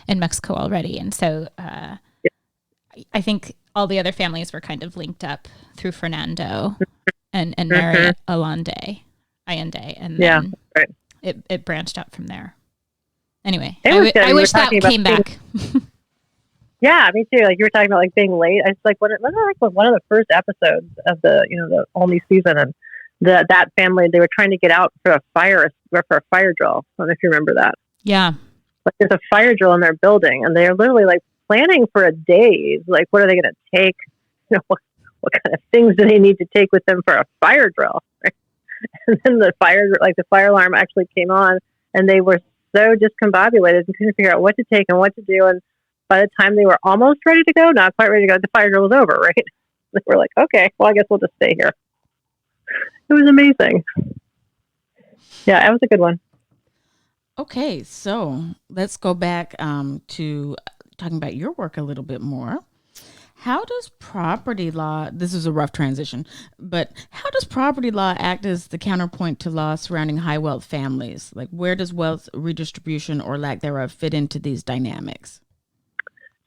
in Mexico already. And so I think all the other families were kind of linked up through Fernando and Mary Allende. And then it branched out from there. Anyway, I wish that came back. Yeah, me too. Like, you were talking about, like, being late. It's like one of the first episodes of the only season, and that family, they were trying to get out for a fire drill. I don't know if you remember that. Yeah, like, there's a fire drill in their building, and they're literally, like, planning for a day. Like, what are they going to take? What kind of things do they need to take with them for a fire drill? Right? And then the fire alarm actually came on, and they were so discombobulated and couldn't figure out what to take and what to do. And by the time they were almost ready to go, not quite ready to go, the fire drill was over, right? They were like, okay, well, I guess we'll just stay here. It was amazing. Yeah, it was a good one. Okay, so let's go back to talking about your work a little bit more. How does property law, this is a rough transition, but how does property law act as the counterpoint to law surrounding high wealth families? Like, where does wealth redistribution or lack thereof fit into these dynamics?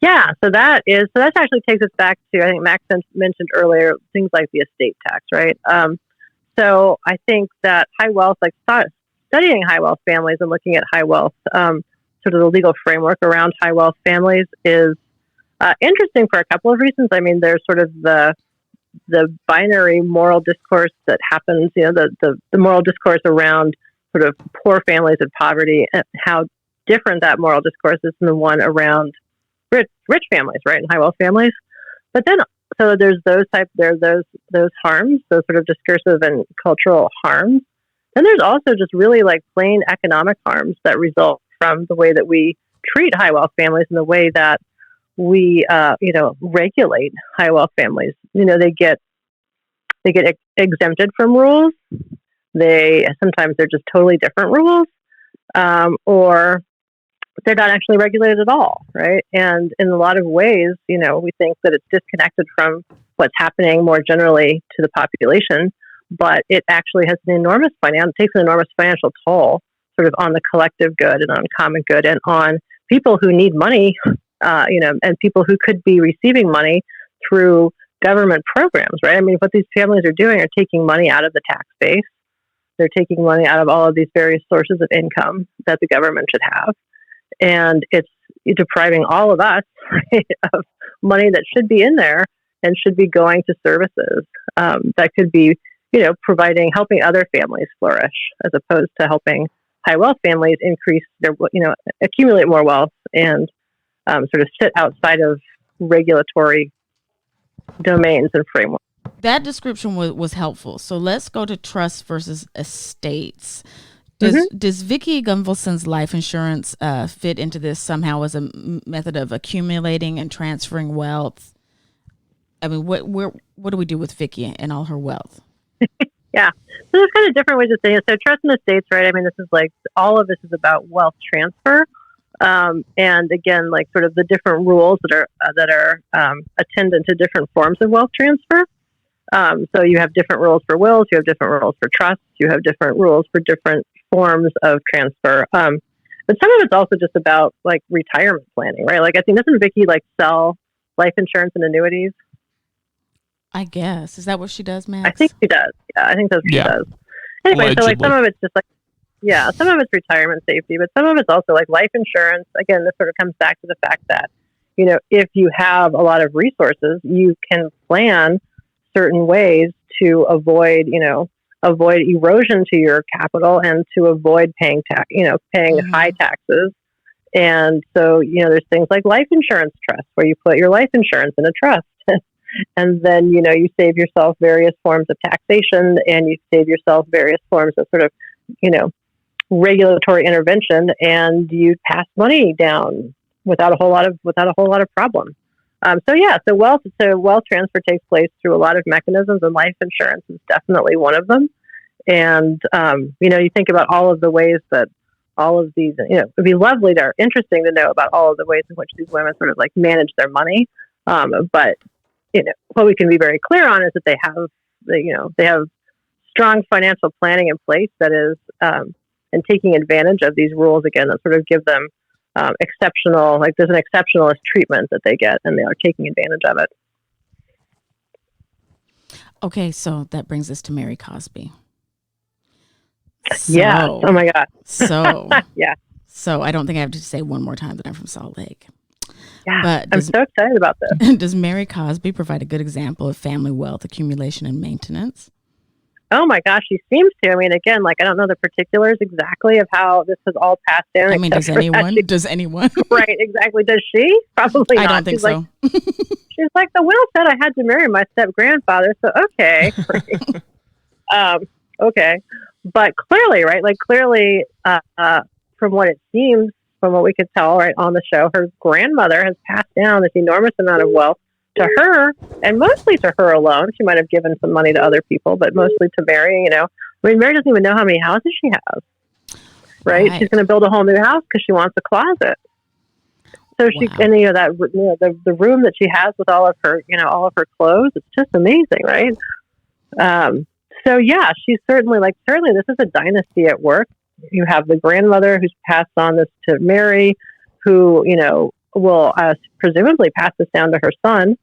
Yeah, so that actually takes us back to, I think Max mentioned earlier, things like the estate tax, right? So I think that high wealth, like studying high wealth families and looking at high wealth, sort of the legal framework around high wealth families is interesting for a couple of reasons. I mean, there's sort of the binary moral discourse that happens, the moral discourse around sort of poor families and poverty, and how different that moral discourse is than the one around rich families, right, and high wealth families. But then, so there's those harms, those sort of discursive and cultural harms. Then there's also just really like plain economic harms that result from the way that we treat high wealth families and the way that we, regulate high wealth families. They get exempted from rules. Sometimes they're just totally different rules, or they're not actually regulated at all, right? And in a lot of ways, we think that it's disconnected from what's happening more generally to the population, but it actually has takes an enormous financial toll sort of on the collective good and on common good and on people who need money, and people who could be receiving money through government programs, right? I mean, what these families are doing are taking money out of the tax base. They're taking money out of all of these various sources of income that the government should have. And it's depriving all of us, right, of money that should be in there and should be going to services that could be, helping other families flourish, as opposed to helping high wealth families increase their, accumulate more wealth and sort of sit outside of regulatory domains and frameworks. That description was helpful. So let's go to trust versus estates. Does Vicki Gunvalson's life insurance fit into this somehow as a method of accumulating and transferring wealth? I mean, what do we do with Vicki and all her wealth? Yeah, so there's kind of different ways of saying it. So trust in estates, right? I mean, this is like all of this is about wealth transfer, and again, like sort of the different rules that are attendant to different forms of wealth transfer. So you have different rules for wills, you have different rules for trusts, you have different rules for different forms of transfer. But some of it's also just about like retirement planning, right? Like I think doesn't Vicki like sell life insurance and annuities? I guess. Is that what she does, Max? I think she does. Yeah, I think that's what she does. Anyway, allegedly. So like some of it's just like, some of it's retirement safety, but some of it's also like life insurance. Again, this sort of comes back to the fact that, if you have a lot of resources, you can plan certain ways to avoid erosion to your capital and to avoid paying high taxes. And so, there's things like life insurance trusts where you put your life insurance in a trust. And then, you save yourself various forms of taxation and you save yourself various forms of sort of, regulatory intervention, and you pass money down without a whole lot of problem. So wealth transfer takes place through a lot of mechanisms, and life insurance is definitely one of them. And, you think about all of the ways that all of these, it'd be lovely to, interesting to know about all of the ways in which these women sort of like manage their money. But, what we can be very clear on is that they have strong financial planning in place that is, and taking advantage of these rules again that sort of give them exceptional, like there's an exceptionalist treatment that they get, and they are taking advantage of it. Okay, so that brings us to Mary Cosby. Yeah. Oh my God. So yeah. So I don't think I have to say one more time that I'm from Salt Lake. Yeah, but I'm so excited about this. Does Mary Cosby provide a good example of family wealth accumulation and maintenance? Oh my gosh, she seems to. I mean, again, like I don't know the particulars exactly of how this has all passed down. I mean, does anyone? Does anyone? Right, exactly. Does she? Probably not. I don't think so. She's like, the will said I had to marry my step-grandfather, so okay. Okay. But clearly, right, like clearly, from what it seems, from what we could tell right on the show, her grandmother has passed down this enormous amount of wealth to her, and mostly to her alone. She might have given some money to other people, but mostly to Mary. I mean, Mary doesn't even know how many houses she has. Right? She's going to build a whole new house because she wants a closet. So she, and the room that she has with all of her clothes, it's just amazing, right? So yeah, she's certainly this is a dynasty at work. You have the grandmother who's passed on this to Mary, who, will presumably pass this down to her son.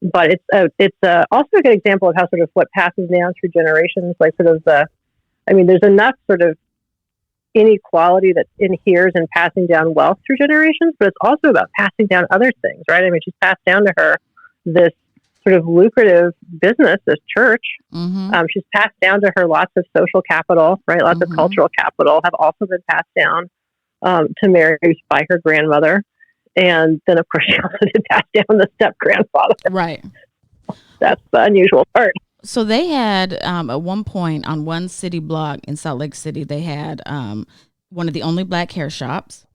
But it's also a good example of how sort of what passes down through generations, like sort of there's enough sort of inequality that inheres in passing down wealth through generations, but it's also about passing down other things, right? I mean, she's passed down to her this sort of lucrative business, this church. She's passed down to her lots of social capital, right? Lots of cultural capital have also been passed down to Mary by her grandmother. And then, of course, she also did pass down the step-grandfather. Right. That's the unusual part. So they had, at one point on one city block in Salt Lake City, they had one of the only black hair shops.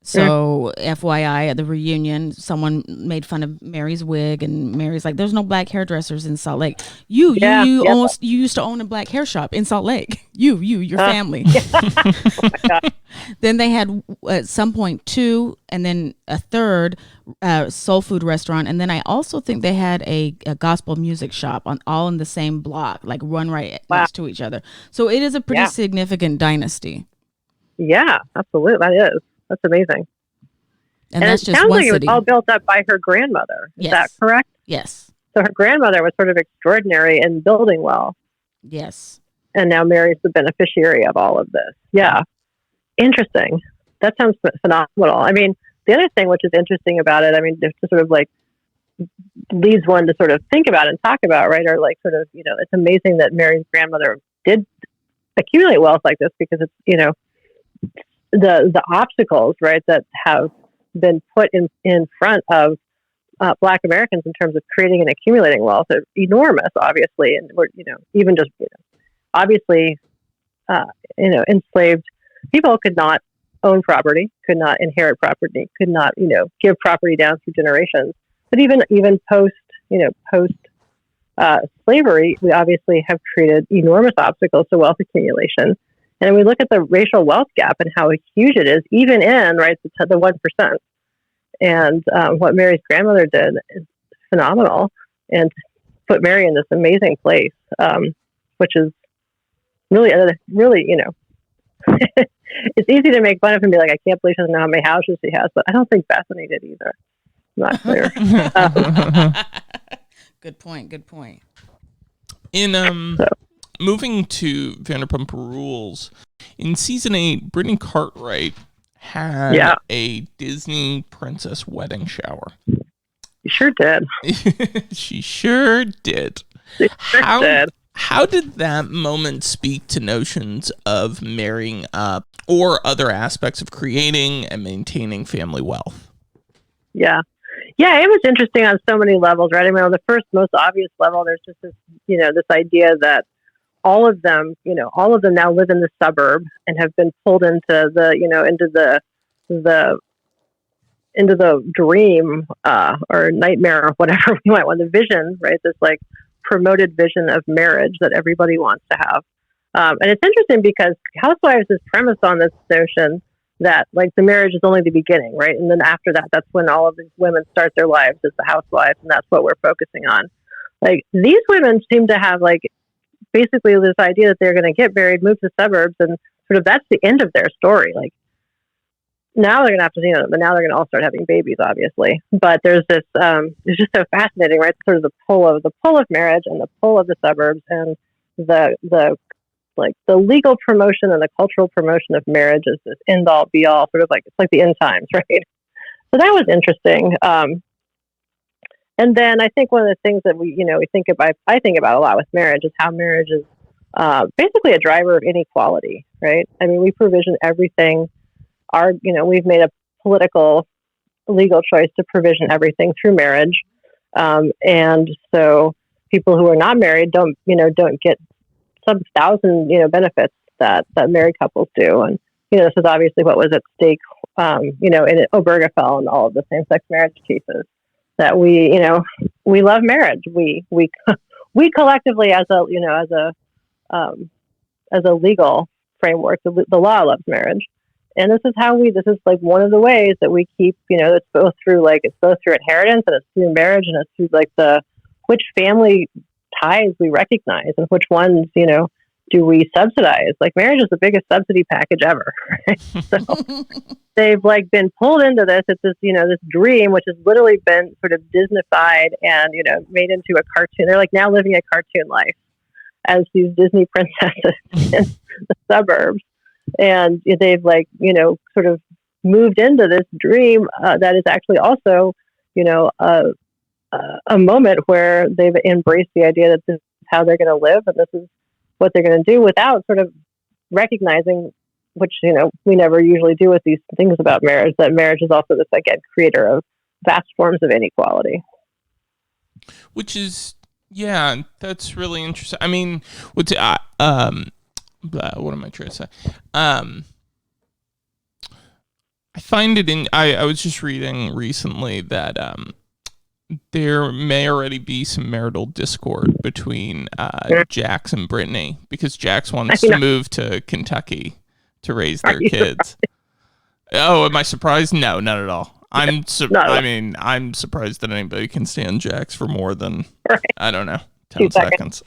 So FYI, at the reunion, someone made fun of Mary's wig, and Mary's like, "There's no black hairdressers in Salt Lake. You used to own a black hair shop in Salt Lake. Your family." Oh my God. Then they had at some point 2, and then a third soul food restaurant, and then I also think they had a gospel music shop all in the same block, like run right next to each other. So it is a pretty significant dynasty. Yeah, absolutely, that is. That's amazing. And that's it just sounds one like city. It was all built up by her grandmother. Is that correct? Yes. So her grandmother was sort of extraordinary in building wealth. Yes. And now Mary's the beneficiary of all of this. Yeah. Interesting. That sounds phenomenal. I mean, the other thing which is interesting about it, I mean, just to sort of like leads one to sort of think about and talk about, right? Or like sort of, it's amazing that Mary's grandmother did accumulate wealth like this, because it's, the obstacles, right, that have been put in front of Black Americans in terms of creating and accumulating wealth are enormous, obviously. And we're, even just, obviously, enslaved people could not own property, could not inherit property, could not, give property down through generations. But even post slavery, we obviously have created enormous obstacles to wealth accumulation. And we look at the racial wealth gap and how huge it is, even in the 1%. And what Mary's grandmother did is phenomenal, and put Mary in this amazing place, which is really, it's easy to make fun of and be like, I can't believe she doesn't know how many houses she has, but I don't think Bethany did either. I'm not clear. Good point. In moving to Vanderpump Rules, in season 8, Brittany Cartwright had a Disney princess wedding shower. She sure did. She sure did. How did that moment speak to notions of marrying up or other aspects of creating and maintaining family wealth? Yeah, it was interesting on so many levels, right? I mean, on the first, most obvious level, there's just this, this idea that all of them now live in the suburb and have been pulled into the dream or nightmare or whatever we might want, the vision, right? This like promoted vision of marriage that everybody wants to have. And it's interesting because Housewives is premised on this notion that like the marriage is only the beginning, right? And then after that, that's when all of these women start their lives as the housewives, and that's what we're focusing on. Like these women seem to have like basically this idea that they're going to get married, move to suburbs, and sort of that's the end of their story. Like now they're going to have to, but now they're going to all start having babies, obviously. But there's this, it's just so fascinating, right? Sort of the pull of marriage and the pull of the suburbs and the legal promotion and the cultural promotion of marriage is this end all be all, sort of like, it's like the end times, right? So that was interesting. And then I think one of the things that I think about a lot with marriage is how marriage is basically a driver of inequality, right? I mean, we provision everything. We've made a political, legal choice to provision everything through marriage. And so people who are not married don't get some thousand, benefits that married couples do. And, this is obviously what was at stake, in Obergefell and all of the same-sex marriage cases. That we love marriage. We collectively as a legal framework, the law loves marriage, and this is like one of the ways that we keep, it's both through inheritance and it's through marriage and it's through like which family ties we recognize and which ones do we subsidize? Like, marriage is the biggest subsidy package ever. Right? So they've like been pulled into this. It's this, this dream, which has literally been sort of Disneyfied and, made into a cartoon. They're like now living a cartoon life as these Disney princesses in the suburbs. And they've like, sort of moved into this dream that is actually also, a moment where they've embraced the idea that this is how they're going to live and this is what they're going to do, without sort of recognizing, which, we never usually do with these things about marriage, that marriage is also this, again, creator of vast forms of inequality. Which is, yeah, that's really interesting. I mean, what am I trying to say? I find it I was just reading recently that there may already be some marital discord between Jax and Brittany, because Jax wants to move to Kentucky to raise their kids. Oh, am I surprised? No, not at all. I'm surprised that anybody can stand Jax for more than, I don't know, 10 seconds.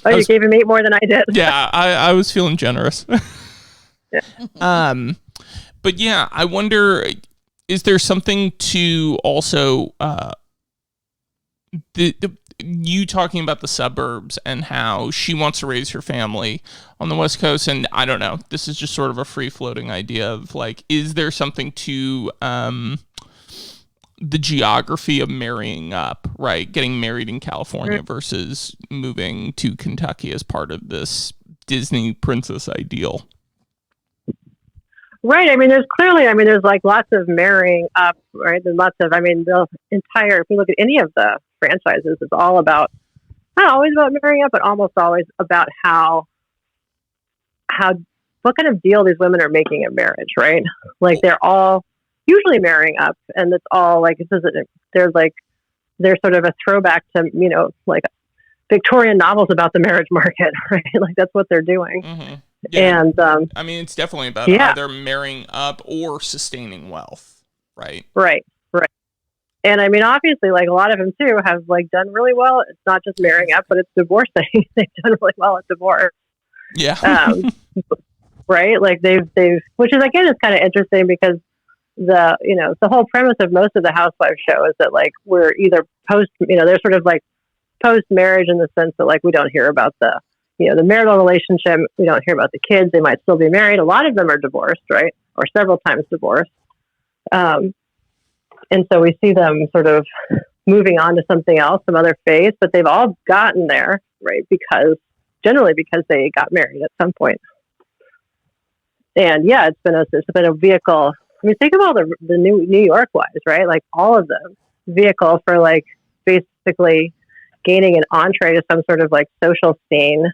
You gave him 8 more than I did. Yeah, I was feeling generous. But yeah, I wonder, is there something to also you talking about the suburbs and how she wants to raise her family on the West Coast? And I don't know, this is just sort of a free-floating idea of like, is there something to the geography of marrying up, right? Getting married in California versus moving to Kentucky as part of this Disney princess ideal. Right. I mean, there's like lots of marrying up, right? There's lots of, the entire, if you look at any of the franchises, it's all about, not always about marrying up, but almost always about what kind of deal these women are making in marriage, right? Like they're all usually marrying up, and it's all like, they're sort of a throwback to, like Victorian novels about the marriage market, right? Like that's what they're doing. Mm-hmm. Yeah. And it's definitely about either marrying up or sustaining wealth, right? Right. And obviously, like a lot of them too have like done really well. It's not just marrying up, but it's divorcing. They've done really well at divorce. Yeah. Right. Like they've, which is again, it's kind of interesting because the whole premise of most of the Housewives show is that like we're either they're sort of like post marriage in the sense that like we don't hear about the marital relationship. We don't hear about the kids. They might still be married. A lot of them are divorced, right? Or several times divorced. And so we see them sort of moving on to something else, some other phase, but they've all gotten there, right? Generally because they got married at some point. And yeah, it's been a vehicle. Think of all the New York wives, right? Like all of them, vehicle for like basically gaining an entree to some sort of like social scene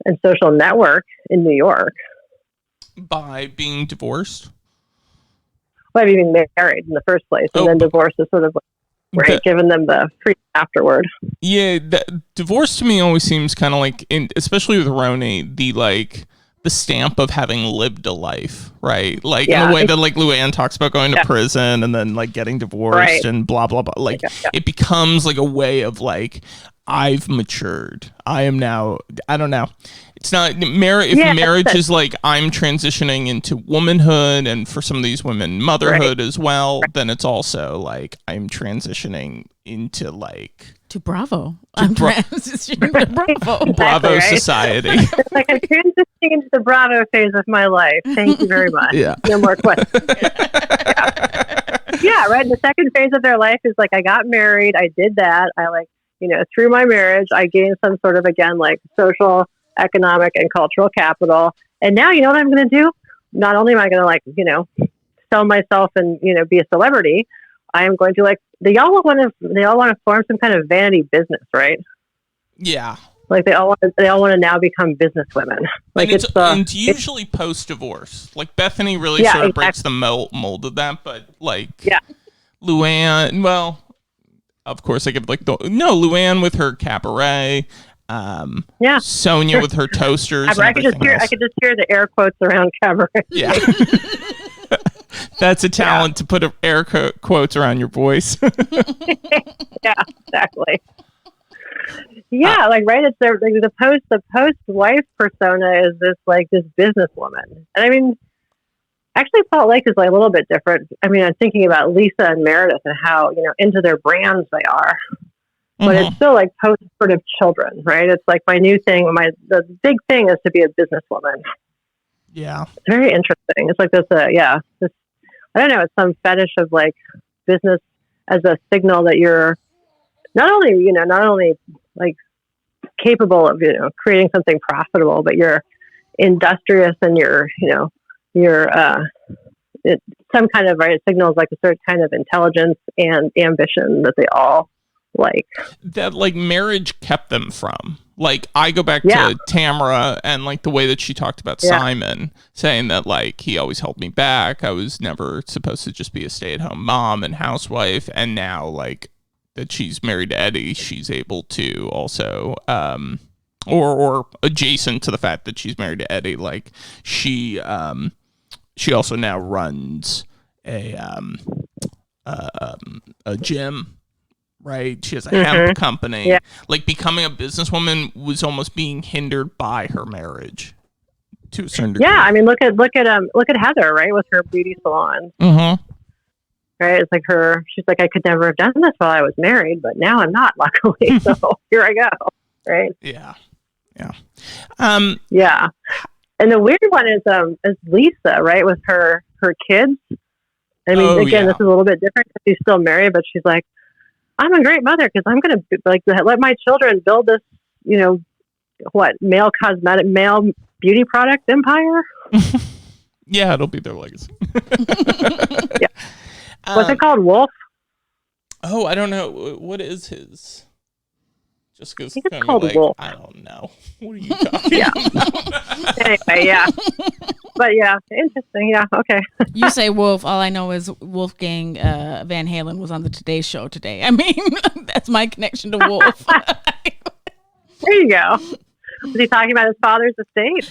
and social network in New York. By being divorced? By being married in the first place, and then divorce is sort of like, giving them the freedom afterward. Yeah, divorce to me always seems kind of like, especially with Roni, the stamp of having lived a life, right? Like in the way that like Luann talks about going to prison and then like getting divorced and blah, blah, blah. Like it becomes like a way of like, I've matured. I am now, I don't know. It's not marriage. If marriage is like, I'm transitioning into womanhood, and for some of these women, motherhood as well, then it's also like, I'm transitioning into like, to Bravo. I'm transitioning to Bravo. Bravo society. It's like I'm transitioning into the Bravo phase of my life. Thank you very much. Yeah. No more questions. Yeah, right. The second phase of their life is like, I got married. I did that. I like, through my marriage, I gained some sort of, again, like social, economic, and cultural capital. And now, you know what I'm going to do? Not only am I going to like, sell myself and, be a celebrity, I am going to like, they all want to form some kind of vanity business, right? Yeah. Like they all want to now become business women. Like and usually post divorce. Like Bethany really sort of breaks the mold of that, but like Luann, well, of course I give like Luann with her cabaret, Sonia with her toasters. I could just hear the air quotes around cabaret. Yeah. That's a talent to put air quotes around your voice. Yeah, exactly. Yeah, like right. It's like the post wife persona is this businesswoman, and I mean, actually, Salt Lake is like a little bit different. I mean, I'm thinking about Lisa and Meredith and how into their brands they are, but it's still like post sort of children, right? It's like my new thing. The big thing is to be a businesswoman. Yeah, it's very interesting. It's like this, this. I don't know. It's some fetish of like business as a signal that you're not only like capable of creating something profitable, but you're industrious and you're some kind of it signals like a certain kind of intelligence and ambition that they all like. That like marriage kept them from. Like I go back to Tamara and like the way that she talked about Simon, saying that like he always held me back. I was never supposed to just be a stay-at-home mom and housewife, and now like that she's married to Eddie, she's able to also or adjacent to the fact that she's married to Eddie, like she also now runs a gym, right? She has a hemp company. Yeah. Like becoming a businesswoman was almost being hindered by her marriage to a certain degree. Yeah, I mean, look at Heather, right, with her beauty salon. Right, it's like she's like, I could never have done this while I was married, but now I'm not, luckily. So here I go. Right. Yeah. Yeah. And the weird one is Lisa, right, with her kids. I mean, again, this is a little bit different because she's still married, but she's like, I'm a great mother because I'm going to like let my children build this, male beauty product empire. Yeah, it'll be their legacy. Yeah. What's it called? Wolf? Oh, I don't know. What is his? Just because it's called Wolf. I don't know. What are you talking about? Anyway, yeah. But yeah, interesting. Yeah, okay. You say Wolf. All I know is Wolfgang Van Halen was on the Today Show today. I mean, that's my connection to Wolf. There you go. Was he talking about his father's estate?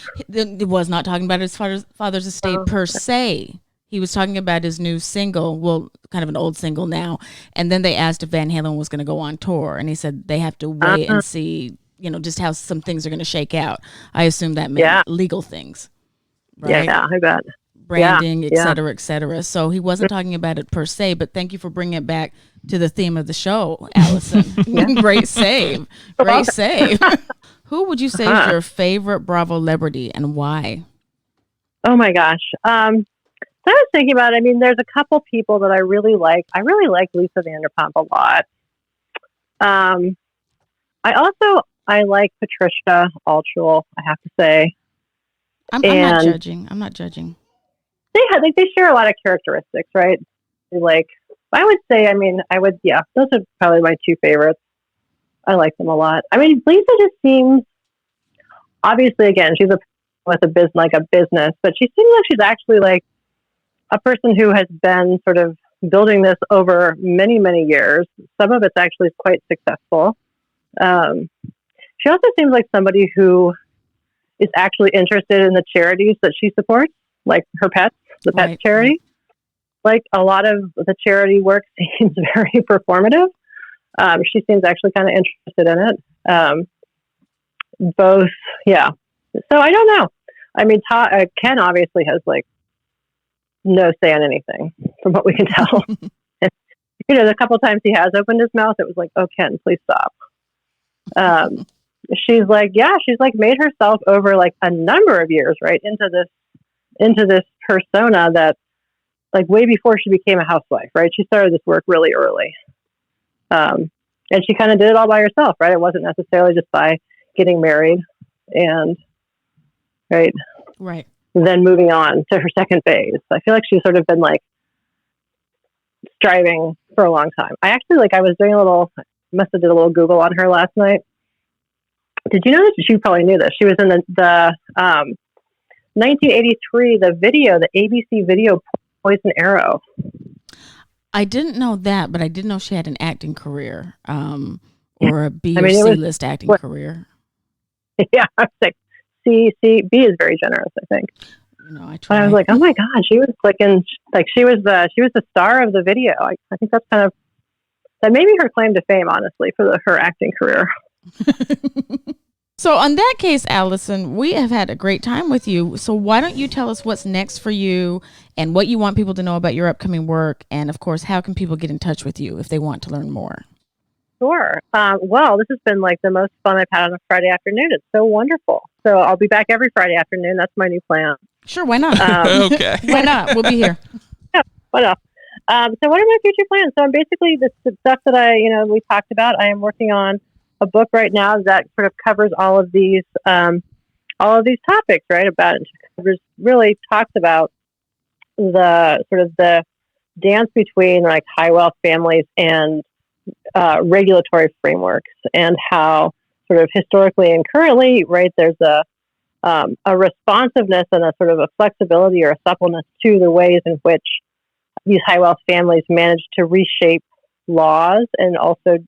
He was not talking about his father's estate per se. He was talking about his new single, well, kind of an old single now. And then they asked if Van Halen was going to go on tour. And he said they have to wait and see, just how some things are going to shake out. I assume that meant legal things. Right? Yeah, I bet. Branding, et cetera, et cetera. So he wasn't talking about it per se, but thank you for bringing it back to the theme of the show, Allison. Great save. Great save. Who would you say is your favorite Bravo celebrity and why? Oh, my gosh. I was thinking about it. I mean, there's a couple people that I really like. I really like Lisa Vanderpump a lot. I like Patricia Altschul, I have to say. I'm not judging. They share a lot of characteristics, right? I would say, those are probably my two favorites. I like them a lot. I mean, Lisa just seems, obviously, again, she's with a business, but she seems like she's actually like a person who has been sort of building this over many, many years. Some of it's actually quite successful. She also seems like somebody who is actually interested in the charities that she supports, like her pets, the pet charity. Like a lot of the charity work seems very performative. She seems actually kind of interested in it. Both, yeah. So I don't know. I mean, Ken obviously has like no say on anything, from what we can tell. The couple times he has opened his mouth, it was like, "Oh, Ken, please stop." She's made herself over like a number of years, right, into this persona that, like, way before she became a housewife, right? She started this work really early, and she kind of did it all by herself, right? It wasn't necessarily just by getting married and right. Then moving on to her second phase. I feel like she's sort of been like striving for a long time. I actually I was doing must have did a little Google on her last night. Did you know that? You probably knew this. She was in the 1983, the ABC video Poison Arrow. I didn't know that, but I did know she had an acting career, or a B or C-list acting career. Yeah, I was like, B is very generous, I think. I was like, oh my God, she was she was the star of the video. I think that's that may be her claim to fame, honestly, for her acting career. So on that case, Allison, we have had a great time with you. So why don't you tell us what's next for you and what you want people to know about your upcoming work? And of course, how can people get in touch with you if they want to learn more? Sure. Well, this has been like the most fun I've had on a Friday afternoon. It's so wonderful. So I'll be back every Friday afternoon. That's my new plan. Sure, why not? Okay. Why not? We'll be here. Yeah, why not? So what are my future plans? So I'm basically the stuff that we talked about. I am working on a book right now that sort of covers all of these topics, right? Really talks about the sort of the dance between like high wealth families and regulatory frameworks, and how sort of historically and currently, right, there's a responsiveness and a sort of a flexibility or a suppleness to the ways in which these high wealth families manage to reshape laws and also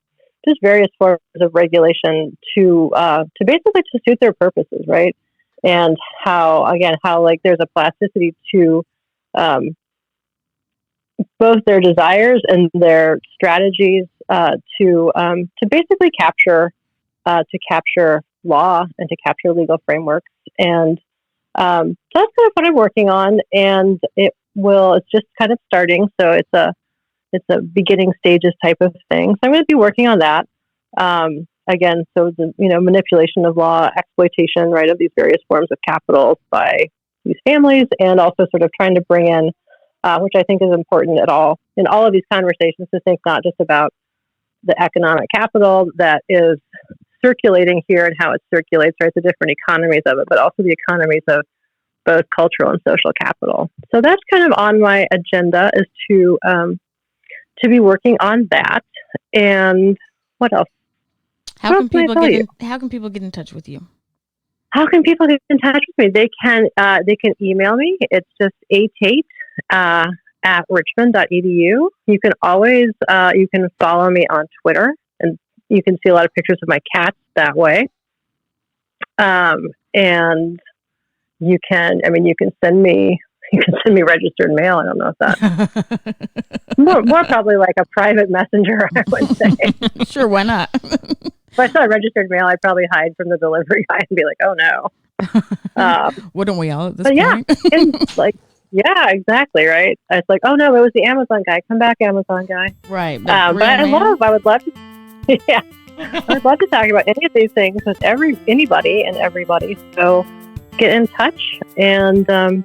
just various forms of regulation to basically to suit their purposes, right? And how like there's a plasticity to both their desires and their strategies to basically capture law and to capture legal frameworks. And so that's kind of what I'm working on, and it's just kind of starting. So it's a beginning stages type of thing. So I'm going to be working on that. Again, so the manipulation of law, exploitation, right, of these various forms of capital by these families, and also sort of trying to bring in, which I think is important in all of these conversations, to think not just about the economic capital that is circulating here and how it circulates, right, the different economies of it, but also the economies of both cultural and social capital. So that's kind of on my agenda, is to be working on that. And what else? How can people get in touch with you? How can people get in touch with me? They can email me. It's just atate at richmond.edu. You can always you can follow me on Twitter, and you can see a lot of pictures of my cats that way. And you can send me registered mail. I don't know if that more probably like a private messenger, I would say. Sure, why not? If I saw registered mail, I'd probably hide from the delivery guy and be like, "Oh no!" Wouldn't we all at this point? It's like, yeah, exactly, right. It's like, "Oh no, it was the Amazon guy. Come back, Amazon guy." Right. But I would love to. Yeah, I'd love to talk about any of these things with anybody and everybody. So get in touch, and that's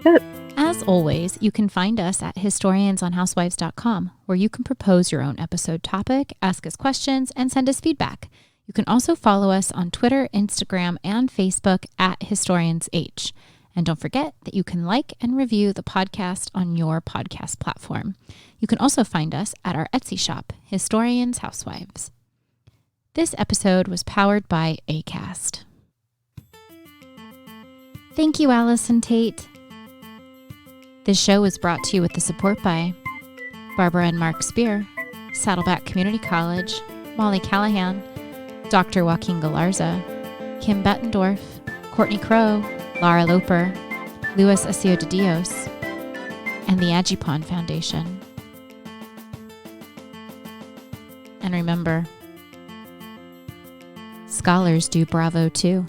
it. As always, you can find us at historiansonhousewives.com, where you can propose your own episode topic, ask us questions, and send us feedback. You can also follow us on Twitter, Instagram, and Facebook at HistoriansH. And don't forget that you can like and review the podcast on your podcast platform. You can also find us at our Etsy shop, Historians Housewives. This episode was powered by Acast. Thank you, Allison Tate. This show is brought to you with the support by Barbara and Mark Spear, Saddleback Community College, Molly Callahan, Dr. Joaquin Galarza, Kim Bettendorf, Courtney Crow, Lara Loper, Luis Acio de Dios, and the Agipon Foundation. And remember, scholars do bravo too.